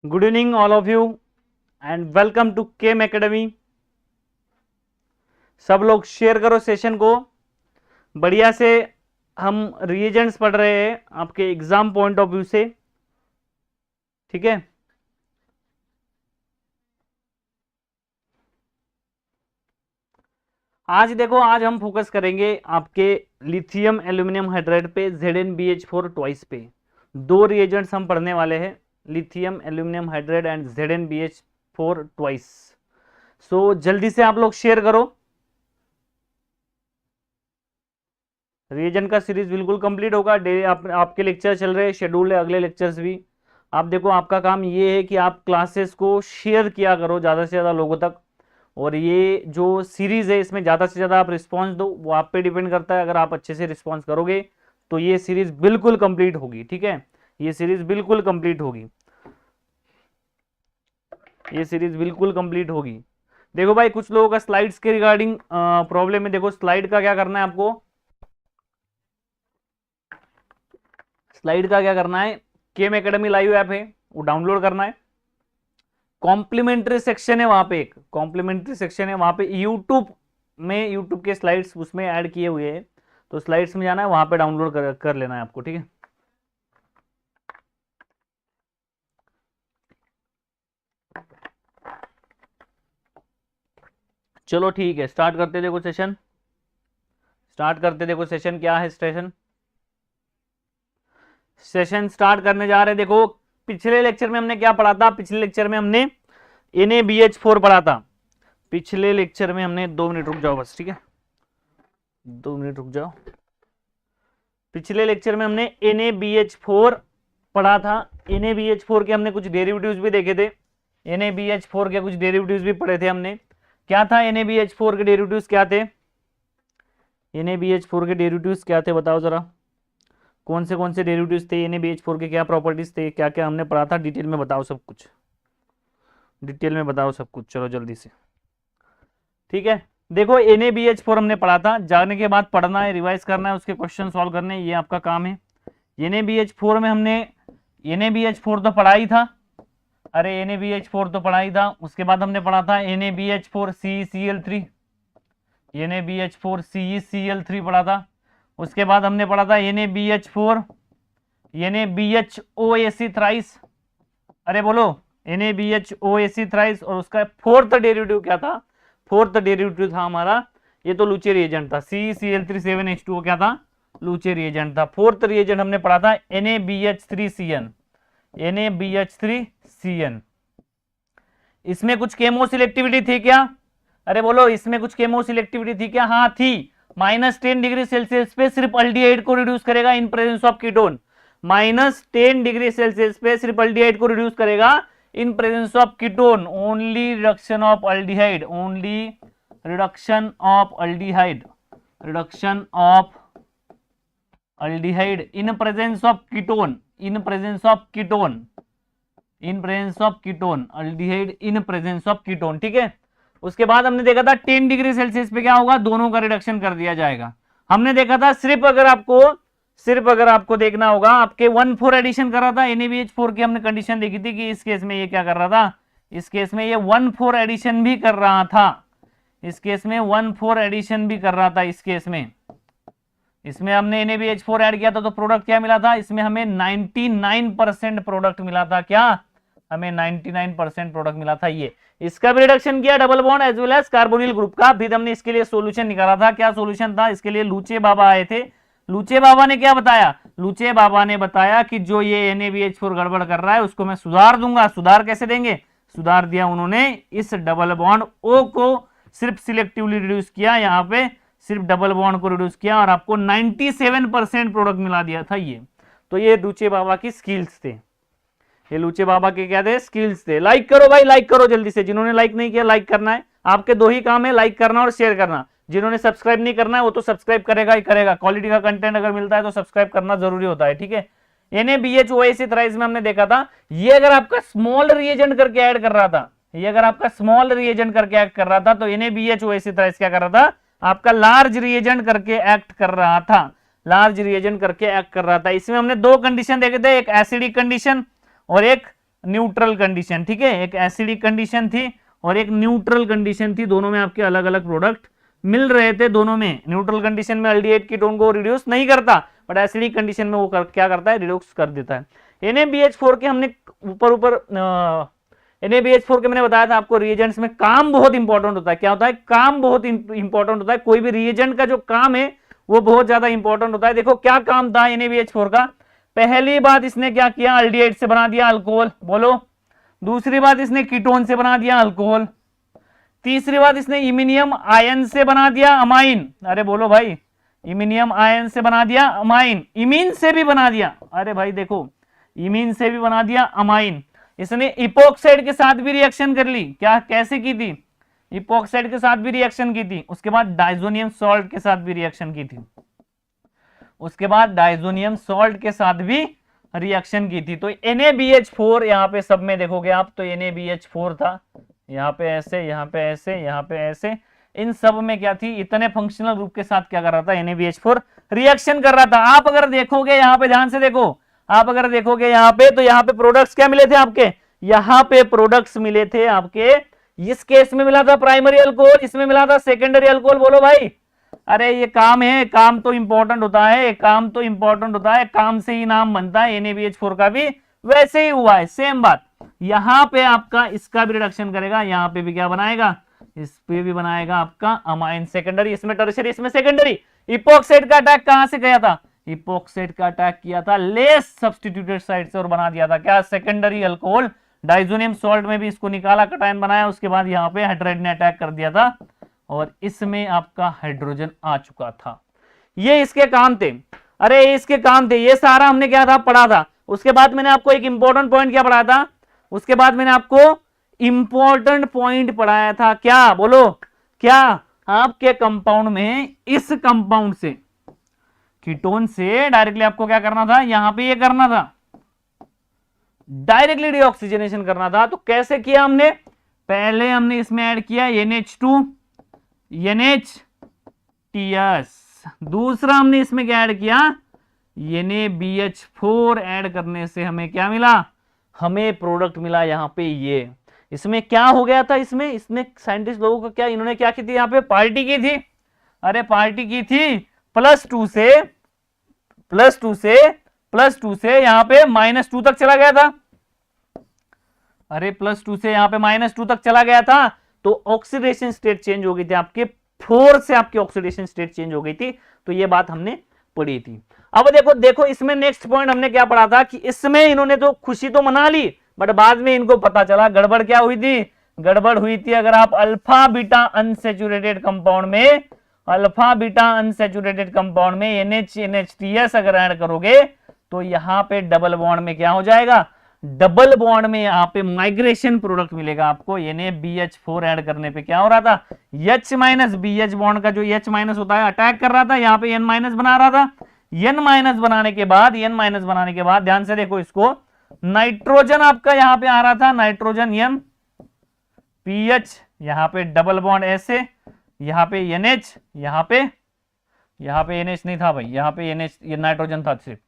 Good evening all of you and welcome to chem academy. सब लोग share करो session को। बढ़िया से हम रिएजेंट्स पढ़ रहे हैं आपके एग्जाम पॉइंट ऑफ व्यू से, ठीक है। आज देखो, आज हम फोकस करेंगे आपके लिथियम एल्यूमिनियम हाइड्राइड पे ZnBH4 ट्वाइस पे। दो रिएजेंट्स हम पढ़ने वाले हैं, lithium aluminium hydride and ZnBH4 twice. So जल्दी से आप लोग शेयर करो। रिएजेंट का सीरीज बिल्कुल कंप्लीट होगा। डेली आपके लेक्चर चल रहे हैं, शेड्यूल है अगले लेक्चर्स भी। आप देखो, आपका काम ये है कि आप क्लासेस को शेयर किया करो ज़्यादा से ज़्यादा लोगों तक। और ये जो सीरीज़ है इसमें ज़्यादा से ज़्यादा आप रिस्पांस दो, वो आप पे डिपेंड करता है। अगर आप अच्छे से रिस्पांस करोगे तो ये सीरीज़ बिल्कुल कंप्लीट होगी, ठीक है। ये सीरीज़ बिल्कुल कंप्लीट होगी, ये सीरीज़ बिल्कुल कंप्लीट होगी। देखो भाई, कुछ लोगों का स्लाइड्स के रिगार्डिंग प्रॉब्लम है। देखो, स्लाइड का क्या करना है आपको, स्लाइड का क्या करना है, केम एकेडमी लाइव ऐप है वो डाउनलोड करना है। कॉम्प्लीमेंट्री सेक्शन है वहां पे, एक कॉम्प्लीमेंट्री सेक्शन है वहां पे यूट्यूब में, यूट्यूब के स्लाइड्स उसमें ऐड किए हुए हैं। तो स्लाइड्स में जाना है, वहां पे डाउनलोड कर लेना है आपको, ठीक है। चलो ठीक है, स्टार्ट करते। देखो सेशन स्टार्ट करते। देखो सेशन क्या है, सेशन स्टार्ट करने जा रहे हैं। देखो, पिछले लेक्चर में हमने क्या पढ़ा था, पिछले लेक्चर में हमने NaBH4 पढ़ा था। पिछले लेक्चर में हमने 2 मिनट रुक जाओ बस, ठीक है, 2 मिनट रुक जाओ। पिछले लेक्चर में हमने NaBH4 पढ़ा था। NaBH4 के हमने कुछ डेरिवेटिव्स भी देखे थे। NaBH4 के कुछ डेरिवेटिव्स भी पढ़े थे हमने। क्या था NaBH4 के डेरिवेटिव्स, क्या थे NaBH4 के डेरिवेटिव्स, क्या थे बताओ जरा। कौन से डेरिवेटिव्स थे NaBH4 के, क्या प्रॉपर्टीज थे, क्या क्या हमने पढ़ा था, डिटेल में बताओ सब कुछ, डिटेल में बताओ सब कुछ। चलो जल्दी से, ठीक है। देखो, NaBH4 हमने पढ़ा था, जाने के बाद पढ़ना है, रिवाइज करना है, उसके क्वेश्चन सॉल्व करने हैं, ये आपका काम है। NaBH4 में हमने NaBH4 तो पढ़ा ही था, अरे NaBH4 तो पढ़ा ही था। उसके बाद हमने पढ़ा था NaBH4CeCl3, NaBH4CeCl3 पढ़ा था। उसके बाद हमने पढ़ा था NaBH4NaBHOAC थ्राइस, अरे बोलो NaBHOAC थ्राइस। और उसका फोर्थ डेरिवेटिव क्या था, फोर्थ डेरिवेटिव था हमारा, ये तो लूचे रिएजेंट था, CeCl3 7H2O क्या था, लूचे रिएजेंट था। फोर्थ रिएजेंट हमने पढ़ा था NaBH3Cn, NaBH3Cn। इसमें कुछ केमो सिलेक्टिविटी थी क्या, अरे बोलो, इसमें कुछ केमो सिलेक्टिविटी थी क्या, हाँ थी। -10 डिग्री सेल्सियस पे सिर्फ अल्डिहाइड को रिड्यूस करेगा in presence of ketone. -10 degree Celsius पे सिर्फ अल्डिहाइड को रिड्यूस करेगा in presence of ketone. Only reduction of aldehyde, only reduction of aldehyde, reduction of aldehyde in presence of ketone, in presence of ketone, in presence of ketone, aldehyde in presence of ketone, ठीक है। उसके बाद हमने देखा था 10 degree Celsius पे क्या होगा, दोनों का रिडक्शन कर दिया जाएगा। हमने देखा था सिर्फ अगर आपको देखना होगा, आपके 1,4 एडिशन कर रहा था NaBH4 की, हमने कंडीशन देखी थी कि इस केस में ये क्या कर रहा था, इस केस में ये 1,4 एडिशन भी कर रहा था, इस केस में 1,4 एडिशन भी कर रहा था। इस केस में, इसमें हमने NaBH4 ऐड किया था तो प्रोडक्ट क्या मिला था, इसमें हमें 99% प्रोडक्ट मिला था। क्या, हमें 99% प्रोडक्ट मिला था। ये इसका भी रिडक्शन किया, double bond as well as carbonyl group का। फिर हमने इसके लिए सॉल्यूशन निकाला था। क्या सॉल्यूशन था, इसके लिए लूचे बाबा आए थे। लूचे बाबा ने क्या बताया, लूचे बाबा ने बताया कि जो ये NaBH4 गड़बड़ कर रहा है उसको मैं सुधार दूंगा। सुधार कैसे देंगे, सुधार दिया उन्होंने, इस डबल बॉन्ड O को सिर्फ सिलेक्टिवली रिड्यूस किया, यहाँ पे सिर्फ डबल बॉन्ड को रिड्यूस किया और आपको 97% प्रोडक्ट मिला दिया था ये। तो ये लूचे बाबा की स्किल्स थे, ये लूचे बाबा के क्या थे, स्किल्स थे। लाइक करो भाई, लाइक करो जल्दी से। जिन्होंने लाइक नहीं किया, लाइक करना है। आपके दो ही काम है, लाइक करना और शेयर करना। जिन्होंने सब्सक्राइब नहीं करना है वो तो सब्सक्राइब करेगा ही करेगा। क्वालिटी का कंटेंट अगर मिलता है तो सब्सक्राइब करना जरूरी होता है, ठीक है। NaBHOAC थ्राइस में हमने देखा था, ये अगर आपका स्मॉल रिएजेंट करके ऐड कर रहा था, ये अगर आपका स्मॉल रिएजेंट करके एक्ट कर रहा था, तो NaBHOAC थ्राइस क्या कर रहा था, आपका लार्ज रिएजेंट करके एक्ट कर रहा था, लार्ज रिएजेंट करके एक्ट कर रहा था। इसमें हमने दो कंडीशन देखे थे, एक एसिडिक कंडीशन और एक न्यूट्रल कंडीशन, ठीक है, एक एसिडिक कंडीशन थी और एक न्यूट्रल कंडीशन थी, दोनों में आपके अलग अलग प्रोडक्ट मिल रहे थे। दोनों में न्यूट्रल कंडीशन में अल्डिहाइड कीटोन को रिड्यूस नहीं करता, बट एसिडिक कंडीशन में वो क्या करता है, रिड्यूस कर देता है। NaBH4 के हमने ऊपर NaBH4 के मैंने बताया था आपको, रिएजेंट्स में काम बहुत इंपॉर्टेंट होता है। क्या होता है, काम बहुत इंपॉर्टेंट होता है। कोई भी रिएजेंट का जो काम है वो बहुत ज्यादा इंपॉर्टेंट होता है। देखो क्या काम था NaBH4 का, पहली बात इसने क्या किया, अल्डिहाइड से बना दिया अल्कोहल, बोलो। दूसरी बात इसने कीटोन से बना दिया अल्कोहल। तीसरी बात इसने इमिनियम आयन से बना दिया अमाइन, अरे बोलो भाई, इमिनियम आयन से बना दिया अमाइन। इमीन से भी बना दिया, अरे भाई देखो, इमीन से भी बना दिया अमाइन। इसने इपोक्साइड के साथ भी रिएक्शन कर ली, क्या कैसे की थी, इपोक्साइड के साथ भी रिएक्शन की थी। उसके बाद डाइजोनियम सॉल्ट के साथ भी रिएक्शन की थी, उसके बाद डाइजोनियम सॉल्ट के साथ भी रिएक्शन की थी। तो NaBH4 यहाँ पे सब में देखोगे आप तो NaBH4 था, यहाँ पे ऐसे, यहाँ पे ऐसे, यहाँ पे ऐसे, इन सब में क्या थी, इतने फंक्शनल ग्रुप के साथ क्या कर रहा था, NaBH4 रिएक्शन कर रहा था। आप अगर देखोगे यहाँ पे, ध्यान से देखो, आप अगर देखोगे यहाँ पे, तो यहाँ पे प्रोडक्ट्स क्या मिले थे आपके, यहाँ पे प्रोडक्ट्स मिले थे आपके, इस केस में मिला था प्राइमरी अल्कोहल, इसमें मिला था सेकेंडरी अल्कोहल। बोलो भाई, अरे ये काम है, काम तो इंपॉर्टेंट होता है, काम तो इंपॉर्टेंट होता है, काम से ही नाम बनता है। NaBH4 का भी वैसे ही हुआ है, सेम बात। यहाँ पे आपका इसका भी रिडक्शन करेगा, यहाँ पे भी क्या बनाएगा, इस पे भी बनाएगा आपका अमाइन, सेकेंडरी, इसमें टर्शियरी, इसमें सेकेंडरी। इपोक्साइड का अटैक कहां से गया था, इपोक्साइड का अटैक किया था लेस सब्स्टिट्यूटेड साइड से और बना दिया था क्या, सेकेंडरी अल्कोहल। डाइजोनियम सॉल्ट में भी इसको निकाला, कटायन बनाया, उसके बाद यहाँ पे हाइड्राइड ने अटैक कर दिया था और इसमें आपका हाइड्रोजन आ चुका था। ये इसके काम थे, अरे इसके काम थे, ये सारा हमने क्या था पढ़ा था। उसके बाद मैंने आपको एक इंपॉर्टेंट पॉइंट क्या पढ़ा था, उसके बाद मैंने आपको इंपॉर्टेंट पॉइंट पढ़ाया था, क्या बोलो, क्या, आपके कंपाउंड में इस कंपाउंड से, कीटोन से डायरेक्टली आपको क्या करना था, यहां पे ये करना था, डायरेक्टली डीऑक्सीजनेशन करना था। तो कैसे किया हमने, पहले हमने इसमें ऐड किया NH2 NH-TS, दूसरा हमने इसमें क्या ऐड किया, NaBH4 ऐड करने से हमें क्या मिला, हमें प्रोडक्ट मिला यहां पे ये। इसमें क्या हो गया था, इसमें साइंटिस्ट लोगों का क्या, इन्होंने क्या की थी, यहां पे पार्टी की थी, अरे पार्टी की थी, +2 से यहां पे -2 तक चला गया था, अरे +2 से यहां पे -2 तक चला गया था। तो ऑक्सीडेशन स्टेट चेंज हो गई थी आपके, 4 से आपकी ऑक्सीडेशन स्टेट चेंज हो गई थी। तो ये बात हमने पढ़ी थी। अब देखो इसमें नेक्स्ट पॉइंट हमने क्या पढ़ा था कि इसमें इन्होंने तो खुशी तो मना ली, बट बाद में इनको पता चला गड़बड़ क्या हुई थी, गड़बड़ हुई थी। अगर आप अल्फा बीटा अनसैचुरेटेड कंपाउंड में, अल्फा बीटा अनसैचुरेटेड कंपाउंड में NH-NH-TS अगर ऐड करोगे तो यहां पे डबल बॉन्ड में क्या हो जाएगा, डबल बॉन्ड में यहां पे माइग्रेशन प्रोडक्ट मिलेगा आपको। NaBH4 ऐड करने पे क्या हो रहा था, H- BH बॉन्ड का जो H- होता है अटैक कर रहा था, यहां पे N- बना रहा था। N- बनाने के बाद ध्यान से देखो इसको, नाइट्रोजन आपका यहां पे आ रहा था, नाइट्रोजन NPH, यहां पे डबल बॉन्ड ऐसे, यहां पे NH, यहां पे NH नहीं था भाई, यहां पे NH ये नाइट्रोजन था सिर्फ,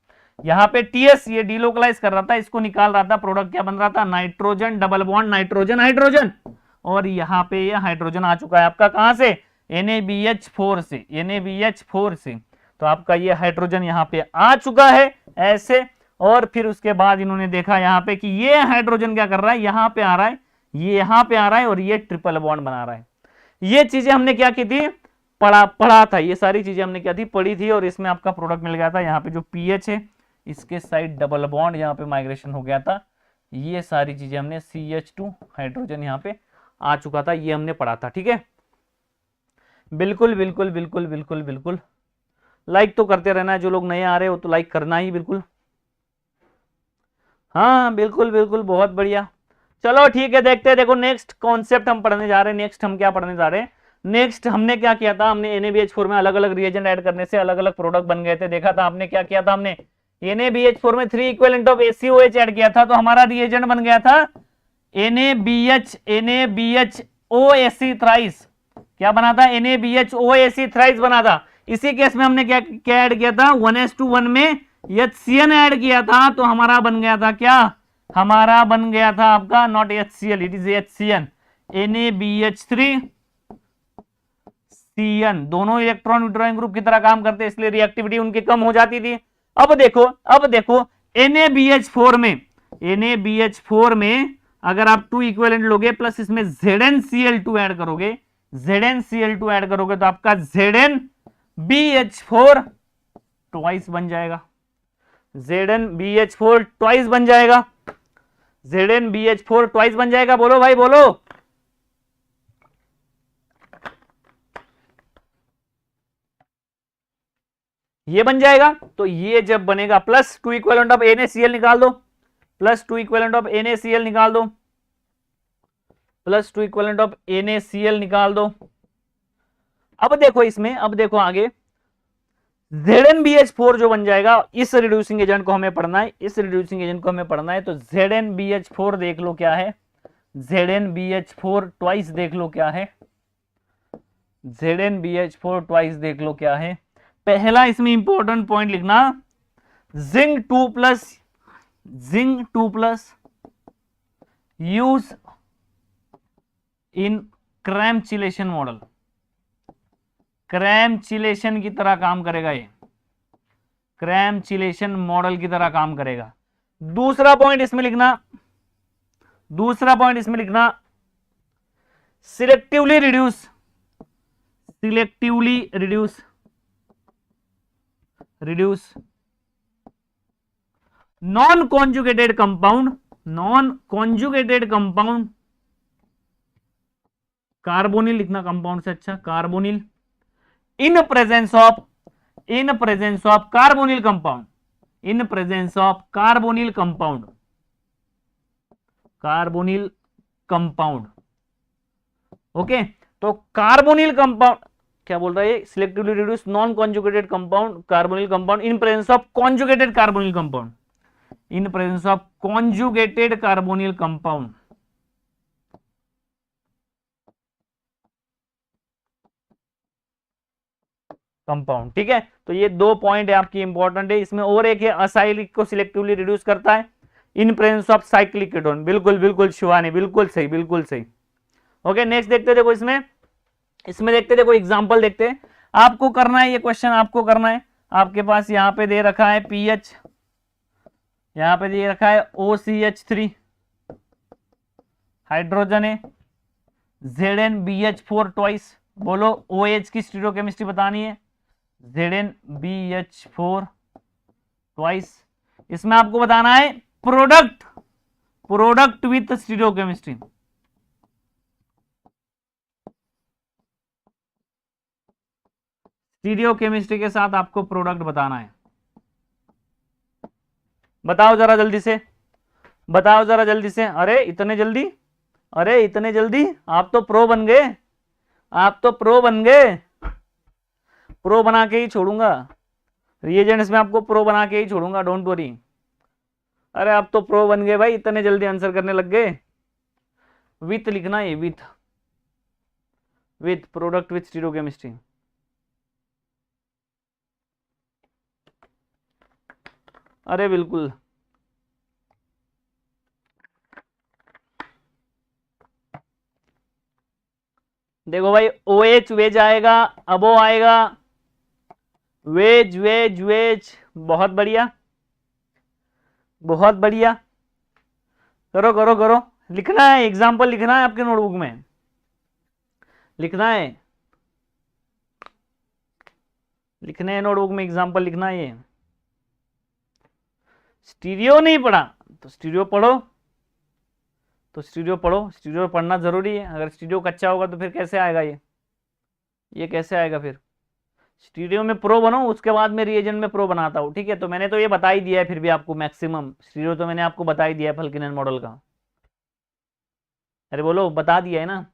यहां पे TS ये डीलोकलाइज कर रहा था, इसको निकाल रहा था, प्रोडक्ट क्या बन रहा था, nitrogen double bond nitrogen hydrogen, और यहां पे ये हाइड्रोजन आ चुका है आपका कहां से, NaBH4 से। तो आपका ये हाइड्रोजन यहां पे आ चुका है ऐसे। और फिर उसके बाद इन्होंने देखा यहां पे कि ये हाइड्रोजन क्या कर रहा है, यहां पे आ रहा है, ये यहां पे आ रहा है और ये ट्रिपल बॉन्ड बना रहा है। ये चीजें हमने क्या की थी, पढ़ा था, ये सारी चीजें हमने क्या थी, पढ़ी थी। और इसमें आपका प्रोडक्ट मिल गया था, यहाँ पे जो पीएच है इसके साइड डबल बॉन्ड यहाँ पे माइग्रेशन हो गया था। ये सारी चीजें हमने CH2 हाइड्रोजन यहाँ पे आ चुका था, ये हमने पढ़ा था। ठीक है, बिल्कुल बिल्कुल बिल्कुल बिल्कुल बिल्कुल लाइक तो करते रहना है, जो लोग नए आ रहे हो तो लाइक करना ही बिल्कुल। हाँ बिल्कुल बिल्कुल, बहुत बढ़िया। चलो ठीक है, देखते हैं। देखो नेक्स्ट कॉन्सेप्ट हम पढ़ने जा रहे हैं। नेक्स्ट हम क्या पढ़ने जा रहे हैं, नेक्स्ट हमने क्या किया था, हमने NaBH4 में अलग अलग रिएजेंट ऐड करने से अलग अलग प्रोडक्ट बन गए थे। देखा था आपने क्या किया था, हमने NaBH4 में 3 इक्विवेलेंट ऑफ ACOH ऐड किया था, तो हमारा रिएजेंट बन गया था NaBHOAC थ्राइस। क्या बना था, NaBHOAC थ्राइस बना था। इसी केस में हमने क्या ऐड किया था, 1s to 1 में HCN ऐड किया था, तो हमारा बन गया था क्या, हमारा बन गया था आपका not HCl, it is HCN, NaBH3 CN, दोनों इलेक्ट्रॉन विड्रॉइंग ग्रुप की तरह काम करते हैं, इसलिए रिएक्टिविटी उनकी कम हो जाती थी। अब देखो NaBH4 में अगर आप 2 इक्विवेलेंट लोगे प्लस इसमें ZnCl2 ऐड करोगे, ZnCl2 ऐड करोगे तो आपका ZnBH4 ट्वाइस बन जाएगा, ZnBH4 ट्वाइस बन जाएगा, ZnBH4 ट्वाइस बन जाएगा। बोलो भाई बोलो। ये बन जाएगा। तो ये जब बनेगा प्लस 2 इक्विवेलेंट ऑफ NaCl निकाल दो, प्लस 2 इक्विवेलेंट ऑफ NaCl निकाल दो, प्लस 2 इक्विवेलेंट ऑफ NaCl निकाल दो। अब देखो इसमें, अब देखो आगे ZnBH4 जो बन जाएगा, इस रिड्यूसिंग एजेंट को हमें पढ़ना है, इस रिड्यूसिंग एजेंट को हमें पढ़ना है। तो ZnBH4 देख लो क्या है, ZnBH4 ट्वाइस देख लो क्या है, ZnBH4 ट्वाइस देख लो क्या है। पहला इसमें इंपॉर्टेंट पॉइंट लिखना, zinc 2 plus use in cram chelation model, cram chelation की तरह काम करेगा, ये क्रैमचिलेशन मॉडल की तरह काम करेगा। दूसरा पॉइंट इसमें लिखना, दूसरा पॉइंट इसमें लिखना, selectively reduce non conjugated compound, carbonyl लिखना कंपाउंड से अच्छा, carbonyl in presence of carbonyl compound, in presence of carbonyl compound. Okay, तो कार्बोनिल कंपाउंड क्या बोल रहा है, selectively reduce non conjugated compound, carbonyl compound in presence of conjugated carbonyl compound, in presence of conjugated carbonyl compound. ठीक है, तो ये 2 point है आपकी इंपॉर्टेंट है। इसमें और एक है, असाइलिक को सिलेक्टिवली रिड्यूस करता है in presence of cyclic ketone. बिल्कुल शिवानी, बिल्कुल सही। ओके, नेक्स्ट देखते, देखो इसमें देखते, देखो एग्जांपल देखते हैं। आपको करना है ये क्वेश्चन, आपको करना है, आपके पास यहाँ पे दे रखा है पीएच, यहाँ पे दे रखा है OCH3 हाइड्रोजन है, ZnBH4 ट्वाइस। बोलो OH की स्टीरियोकेमिस्ट्री बतानी है, ZnBH4 ट्वाइस। इसमें आपको बताना है प्रोडक्ट विथ स्टीरियोकेमिस्ट्री, स्टीरियोकेमिस्ट्री के साथ आपको प्रोडक्ट बताना है। बताओ जरा जल्दी से, बताओ जरा जल्दी से। अरे इतने जल्दी, अरे इतने जल्दी, आप तो प्रो बन गए, आप तो प्रो बन गए। प्रो बना के ही छोड़ूंगा, रिएजेंट्स में आपको प्रो बना के ही छोड़ूंगा, डोंट वरी। अरे आप तो प्रो बन गए भाई, इतने जल्दी आंसर करने लग गए। विथ लिखना है, विथ प्रोडक्ट विथ स्टीरियोकेमिस्ट्री। अरे बिल्कुल, देखो भाई OH वेज आएगा, अबो आएगा, वेज, बहुत बढ़िया, बहुत बढ़िया। करो, लिखना है, एग्जाम्पल लिखना है आपके नोटबुक में, लिखना है, लिखने हैं नोटबुक में, एग्जाम्पल लिखना है। ये स्टीरियो नहीं पढ़ा तो स्टीरियो पढ़ो, तो स्टीरियो पढ़ो, स्टीरियो पढ़ना जरूरी है। अगर स्टीरियो कच्चा होगा तो फिर कैसे आएगा ये कैसे आएगा फिर। स्टीरियो में प्रो बनो, उसके बाद मैं रिएजेंट में प्रो बनाता हूँ, ठीक है। तो मैंने तो ये बता ही दिया है, फिर भी आपको मैक्सिमम स्टीरियो तो मैंने आपको बता ही दिया है फल्किनन मॉडल का। अरे बोलो, बता दिया है ना।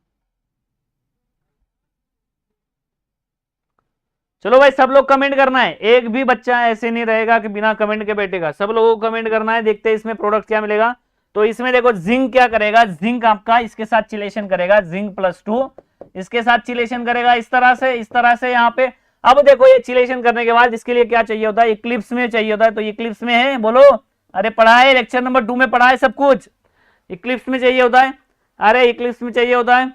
चलो भाई, सब लोग कमेंट करना है, एक भी बच्चा ऐसे नहीं रहेगा कि बिना कमेंट के बैठेगा, सब लोगों को कमेंट करना है। देखते हैं इसमें प्रोडक्ट क्या मिलेगा। तो इसमें देखो जिंक क्या करेगा, जिंक आपका इसके साथ चिलेशन करेगा, जिंक +2 इसके साथ चिलेशन करेगा, इस तरह से यहाँ पे। अब देखो ये चिलेशन करने के बाद इसके लिए क्या चाहिए होता है, इक्लिप्स में चाहिए होता है। तो इक्लिप्स में है, बोलो अरे पढ़ा है, लेक्चर नंबर 2 में पढ़ा है सब कुछ। इक्लिप्स में चाहिए होता है, अरे इक्लिप्स में चाहिए होता है,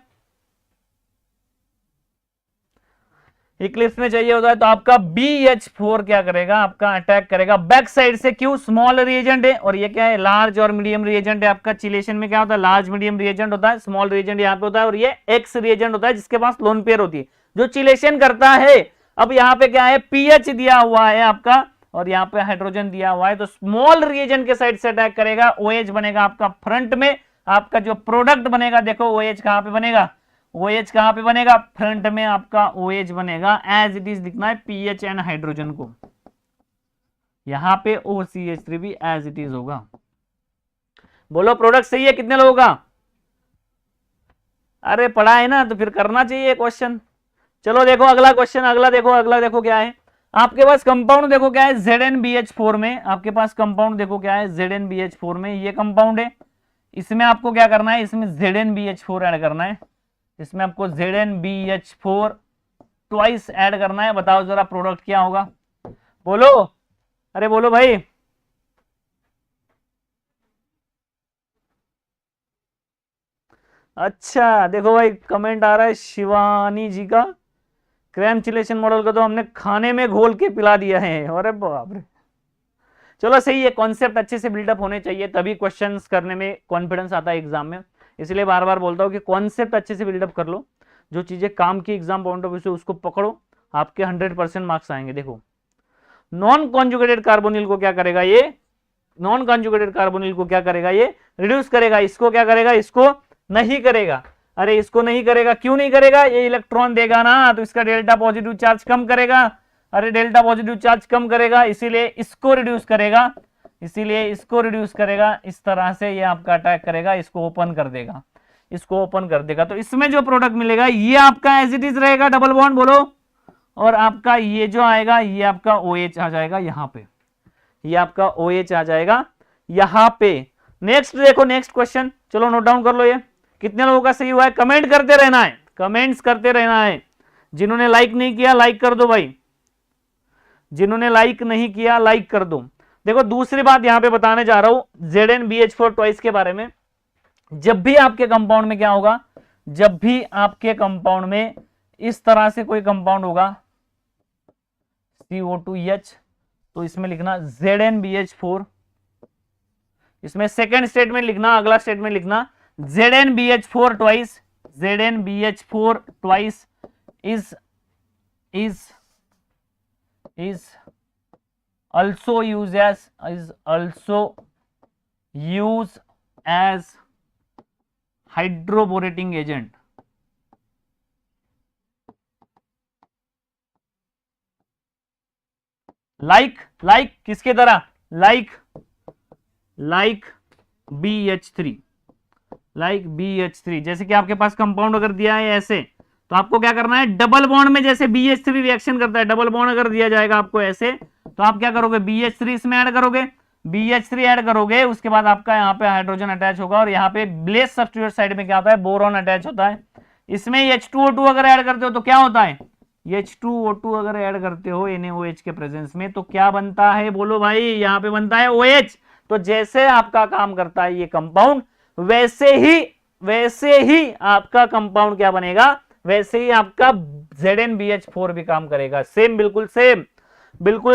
इक्लिप्स में चाहिए होता है। तो आपका BH4 क्या करेगा, आपका अटैक करेगा बैक साइड से। क्यों, स्मॉल रिएजेंट है और ये क्या है, लार्ज और मीडियम रिएजेंट है। आपका चिलेशन में क्या होता है, लार्ज मीडियम रिएजेंट होता है, स्मॉल रिएजेंट यहाँ पे होता है, और ये एक्स रिएजेंट होता है जिसके पास लोन पेयर होती है जो चिलेशन करता है। अब यहाँ पे क्या है, पीएच दिया हुआ है आपका और यहाँ पे हाइड्रोजन दिया हुआ है, तो स्मॉल रिएजेंट के साइड से अटैक करेगा। OH बनेगा आपका फ्रंट में, आपका जो प्रोडक्ट बनेगा, देखो OH कहां पे बनेगा, OH कहां पे बनेगा, फ्रंट में आपका OH बनेगा। एज इट इज लिखना है पीएच एंड हाइड्रोजन को, यहां पे OCH3 भी एज इट इज होगा। बोलो प्रोडक्ट सही है कितने लोगों का, अरे पढ़ा है ना तो फिर करना चाहिए क्वेश्चन। चलो देखो अगला क्वेश्चन, अगला देखो क्या है आपके पास कंपाउंड, देखो क्या है ZnBH4 में, आपके पास कंपाउंड देखो क्या है ZnBH4 में, ये कंपाउंड है। इसमें आपको क्या करना है, इसमें ZnBH4 ऐड करना है, इसमें आपको ZnBH4 ट्वाइस ऐड करना है। बताओ जरा प्रोडक्ट क्या होगा, बोलो, अरे बोलो भाई। अच्छा देखो भाई कमेंट आ रहा है शिवानी जी का, क्रैम चिलेशन मॉडल का तो हमने खाने में घोल के पिला दिया है। अरे बाप रे, चलो सही है, कॉन्सेप्ट अच्छे से बिल्डअप होने चाहिए तभी क्वेश्चंस करने में कॉन्फिडेंस आता है एग्जाम में। इसलिए बार बार बोलता हूँ कि कॉन्सेप्ट अच्छे से बिल्डअप कर लो, जो चीजें काम की एग्जाम पॉइंट ऑफ व्यू से उसको पकड़ो, आपके 100% मार्क्स आएंगे। देखो नॉन कॉन्जुगेटेड कार्बोनिल को क्या करेगा ये, नॉन कॉन्जुगेटेड कार्बोनिल को क्या करेगा ये, रिड्यूस करेगा। इसको क्या करेगा, इसको नहीं करेगा। अरे इसको नहीं करेगा, क्यों नहीं करेगा, ये इलेक्ट्रॉन देगा ना तो इसका डेल्टा पॉजिटिव चार्ज कम करेगा। अरे डेल्टा पॉजिटिव चार्ज कम करेगा, इसीलिए इसको रिड्यूस करेगा, इसीलिए इसको रिड्यूस करेगा। इस तरह से ये आपका अटैक करेगा, इसको ओपन कर देगा, इसको ओपन कर देगा। तो इसमें जो प्रोडक्ट मिलेगा ये आपका एज इट इज रहेगा, डबल बॉन्ड बोलो, और आपका ये जो आएगा ये आपका OH आ जाएगा यहाँ पे, ये आपका OH आ जाएगा यहाँ पे। नेक्स्ट देखो, नेक्स्ट क्वेश्चन, चलो नोट डाउन कर लो, ये कितने लोगों का सही हुआ है, कमेंट करते रहना है, कमेंट्स करते रहना है। जिन्होंने लाइक नहीं किया लाइक कर दो भाई, जिन्होंने लाइक नहीं किया लाइक कर दो। देखो दूसरी बात यहां पे बताने जा रहा हूं ZnBH4 ट्वाइस के बारे में। जब भी आपके कंपाउंड में क्या होगा, जब भी आपके कंपाउंड में इस तरह से कोई कंपाउंड होगा CO2H, तो इसमें लिखना ZnBH4, इसमें सेकेंड स्टेटमेंट लिखना, अगला स्टेटमेंट लिखना ZnBH4 twice, ZnBH4 twice is also used as hydroborating agent। Like किसके तरह, लाइक BH3, लाइक BH3। जैसे कि आपके पास कंपाउंड अगर दिया है ऐसे, तो आपको क्या करना है, डबल बॉन्ड में जैसे BH3 रिएक्शन करता है, डबल बॉन्ड अगर दिया जाएगा आपको ऐसे, तो आप क्या करोगे, BH3 इसमें ऐड करोगे, BH3 ऐड करोगे, उसके बाद आपका यहाँ पे हाइड्रोजन अटैच होगा, और यहाँ पे ब्लेस सब्स्टिट्यूट साइड में क्या होता है, बोरॉन अटैच होता है। इसमें H2O2 अगर ऐड करते हो तो क्या होता है, H2O2 अगर ऐड करते हो NaOH के प्रेजेंस में तो क्या बनता है, बोलो भाई, यहाँ पे बनता है OH। तो जैसे आपका काम करता है ये कंपाउंड, वैसे ही आपका कंपाउंड क्या बनेगा, वैसे ही आपका ZnBH4 भी काम करेगा, सेम, बिल्कुल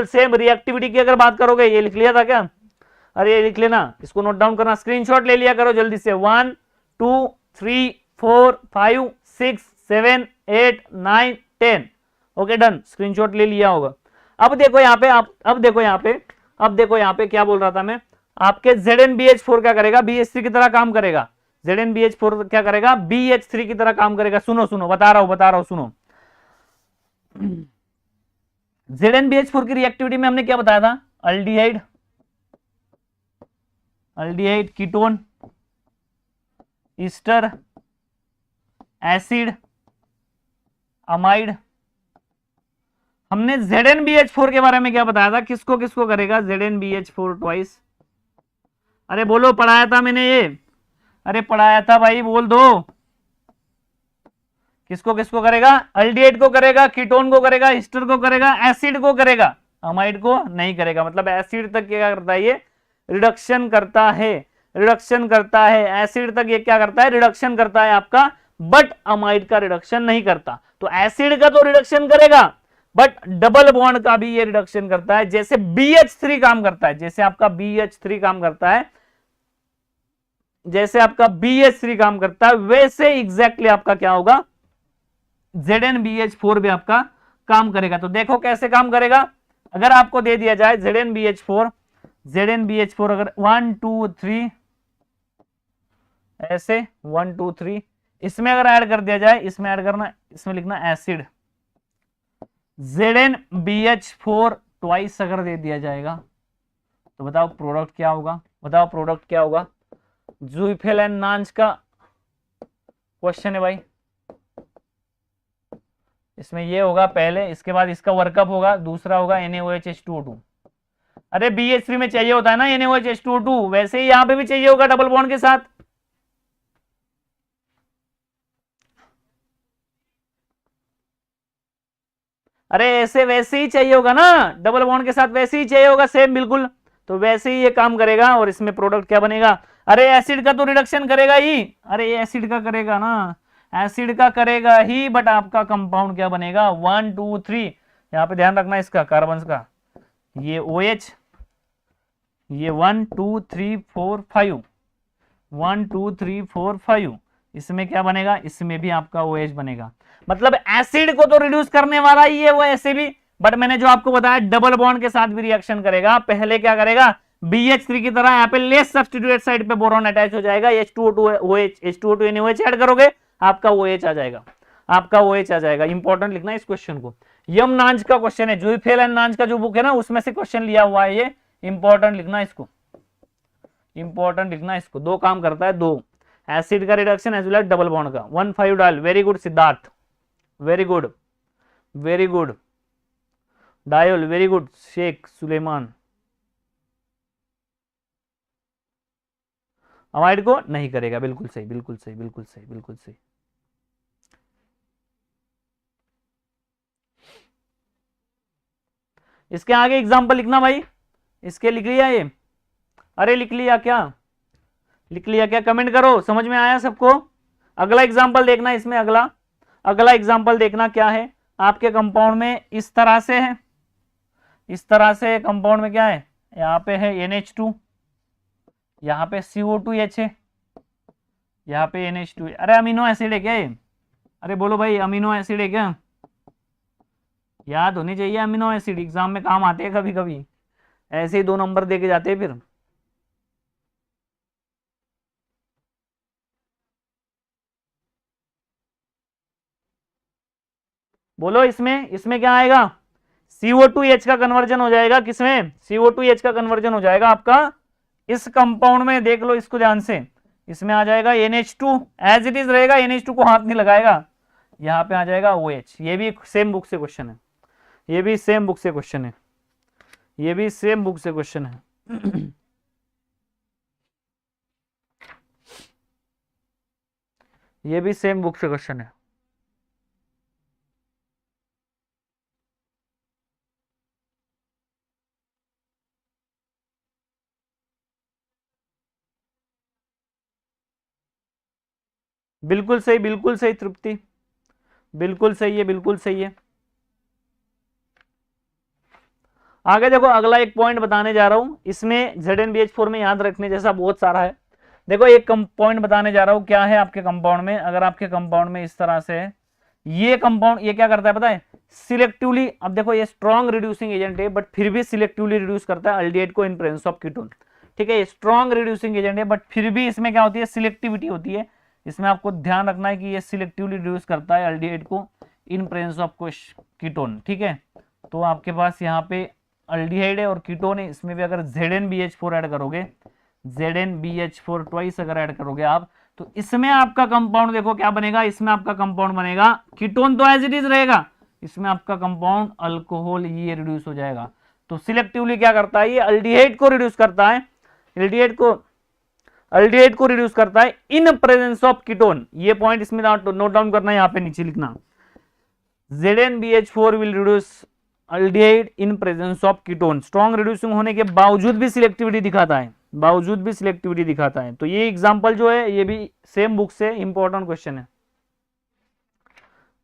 सेम। रिएक्टिविटी की अगर बात करोगे, ये लिख लिया था क्या, अरे ये लिख लेना, इसको नोट डाउन करना, स्क्रीनशॉट ले लिया करो जल्दी से। 1 2 3 4 5 6 7 8 9 10, ओके डन, स्क्रीनशॉट ले लिया होगा। अब देखो यहाँ पे, अब देखो यहाँ पे क्या बोल रहा था मैं, आपके ZnBH4 क्या करेगा, BH3 की तरह काम करेगा। ZnBH4 क्या करेगा, BH3 की तरह काम करेगा। सुनो बता रहा हूं सुनो। ZnBH4 की रिएक्टिविटी में हमने क्या बताया था, aldehyde, ketone, Easter, acid, amide. हमने ZnBH4 के बारे में क्या बताया था, किसको किसको करेगा, ZnBH4 ट्वाइस। अरे बोलो, पढ़ाया था मैंने ये, अरे पढ़ाया था भाई, बोल दो, किसको किसको करेगा, अल्डिहाइड को करेगा, कीटोन को करेगा, ईस्टर को करेगा, एसिड को करेगा, अमाइड को नहीं करेगा। मतलब एसिड तक क्या करता है ये, रिडक्शन करता है, रिडक्शन करता है, एसिड तक ये क्या करता है, रिडक्शन करता है आपका, बट अमाइड का रिडक्शन नहीं करता। तो एसिड का तो रिडक्शन करेगा, बट डबल बॉन्ड का भी ये रिडक्शन करता है, जैसे BH3 काम करता है, जैसे आपका BH3 काम करता है, जैसे आपका BH3 काम करता है, वैसे एग्जैक्टली आपका क्या होगा, ZnBH4 भी आपका काम करेगा। तो देखो कैसे काम करेगा, अगर आपको दे दिया जाए ZnBH4, ZnBH4 अगर 1 2 3 ऐसे 1 2 3 इसमें अगर ऐड कर दिया जाए, इसमें ऐड करना, इसमें लिखना एसिड ZnBH4 ट्वाइस अगर दे दिया जाएगा, तो बताओ प्रोडक्ट क्या होगा, बताओ प्रोडक्ट क्या होगा। ज़ुइफेल एंड नांच का क्वेश्चन है भाई, इसमें ये होगा पहले, इसके बाद इसका वर्कअप होगा, दूसरा होगा NaOH H2O2। अरे BH3 में चाहिए होता है ना NaOH H2O2, वैसे ही यहां पे भी चाहिए होगा डबल बॉन्ड के साथ। अरे ऐसे वैसे ही चाहिए होगा ना, डबल बॉन्ड के साथ वैसे ही चाहिए होगा, सेम बिल्कुल। तो वैसे ही ये काम करेगा और इसमें प्रोडक्ट क्या बनेगा, अरे एसिड का तो रिडक्शन करेगा ही, अरे एसिड का करेगा ना, एसिड का करेगा ही, बट आपका कंपाउंड क्या बनेगा 1 2 3, यहां पे ध्यान रखना इसका कार्बन का, ये OH, ये 1 2 3 4 5, 1 2 3 4 5, इसमें क्या बनेगा, इसमें भी आपका OH बनेगा। मतलब एसिड को तो रिड्यूस करने वाला ही है वो ऐसे भी, बट मैंने जो आपको बताया डबल बॉन्ड के साथ भी रिएक्शन करेगा। पहले क्या करेगा, BH3 की तरह यहाँ पे लेस सब्स्टिट्यूट साइड पे बोरॉन अटैच हो जाएगा, H2O2 OH, H2O2 NaOH add करोगे, आपका OH आ जाएगा, आपका OH आ जाएगा। इंपॉर्टेंट लिखना इस क्वेश्चन को, यम नांच का क्वेश्चन है, ज़ुइफेल एंड नांच का जो बुक है ना उसमें से क्वेश्चन लिया हुआ है ये, इंपॉर्टेंट लिखना इसको, इंपॉर्टेंट लिखना इसको। दो काम करता है, दो, एसिड का reduction as well as double bond का। 1 5 डाल, very good Siddharth, very good, very good diol, very good Sheikh Suleman. Avoid को नहीं करेगा, बिल्कुल सही, बिल्कुल सही, बिल्कुल सही, बिल्कुल सही। इसके आगे एग्जांपल लिखना भाई, इसके लिख लिया ये, अरे लिख लिया क्या, लिख लिया क्या, कमेंट करो, समझ में आया सबको। अगला एग्जांपल देखना, इसमें अगला अगला एग्जांपल देखना क्या है, आपके कंपाउंड में इस तरह से है, इस तरह से कंपाउंड में क्या है, यहाँ पे है NH2, यहाँ पे CO2H है, यहाँ पे NH2। अरे अमीनो एसिड है क्या ये, अरे बोलो भाई अमीनो एसिड है क्या, याद होनी चाहिए अमीनो एसिड, एग्जाम में काम आते हैं कभी कभी, ऐसे ही 2 नंबर दे के जाते हैं फिर। बोलो इसमें, इसमें क्या आएगा, CO2H का कन्वर्जन हो जाएगा, किसमें, CO2H का कन्वर्जन हो जाएगा आपका इस कंपाउंड में, देख लो इसको ध्यान से, इसमें आ जाएगा NH2 एज इट इज रहेगा, NH2 को हाथ नहीं लगाएगा, यहाँ पे आ जाएगा OH। ये भी सेम बुक से क्वेश्चन है, ये भी सेम बुक से क्वेश्चन है, ये भी सेम बुक से क्वेश्चन है। ये भी सेम बुक से क्वेश्चन है। बिल्कुल सही, बिल्कुल सही तृप्ति, बिल्कुल सही है, बिल्कुल सही है। आगे देखो, अगला एक पॉइंट बताने जा रहा हूं, इसमें ZnBH4 में याद रखने जैसा बहुत सारा है। देखो एक पॉइंट बताने जा रहा हूं, क्या है आपके कंपाउंड में, अगर आपके कंपाउंड में इस तरह से है, ये कंपाउंड ये क्या करता है पता है, सिलेक्टिवली, अब देखो ये स्ट्रॉन्ग रिड्यूसिंग एजेंट है बट फिर भी सिलेक्टिवली रिड्यूस करता है अल्डिहाइड को इन प्रेजेंस ऑफ कीटोन। ठीक है, ये स्ट्रॉन्ग रिड्यूसिंग एजेंट है बट फिर भी इसमें क्या होती है, सिलेक्टिविटी होती है। इसमें आपको ध्यान रखना है कि ये सिलेक्टिवली रिड्यूस करता है अल्डिहाइड को इन प्रेजेंस ऑफ कीटोन। ठीक है, तो आपके पास यहाँ पे अल्डिहाइड है और कीटोन है, इसमें भी अगर ZnBH4 ऐड करोगे, ZnBH4 ट्वाइस अगर ऐड करोगे आप, तो इसमें आपका कंपाउंड देखो क्या बनेगा, इसमें आपका कंपाउंड बनेगा, कीटोन तो एज इट इज रहेगा, इसमें आपका कंपाउंड अल्कोहल ये रिड्यूस हो जाएगा। तो सिलेक्टिवली क्या करता है, ये अल्डिहाइड को रिड्यूस करता है, अल्डिहाइड को रिड्यूस करता है इन प्रेजेंस ऑफ कीटोन। ये पॉइंट इसमें नोट डाउन करना है, यहाँ पे नीचे लिखना, ZnBH4 will reduce aldehyde in presence of ketone, strong reducing होने के बावजूद भी सिलेक्टिविटी दिखाता है, बावजूद भी सिलेक्टिविटी दिखाता है। तो ये एग्जांपल जो है ये भी सेम बुक से इंपॉर्टेंट क्वेश्चन है,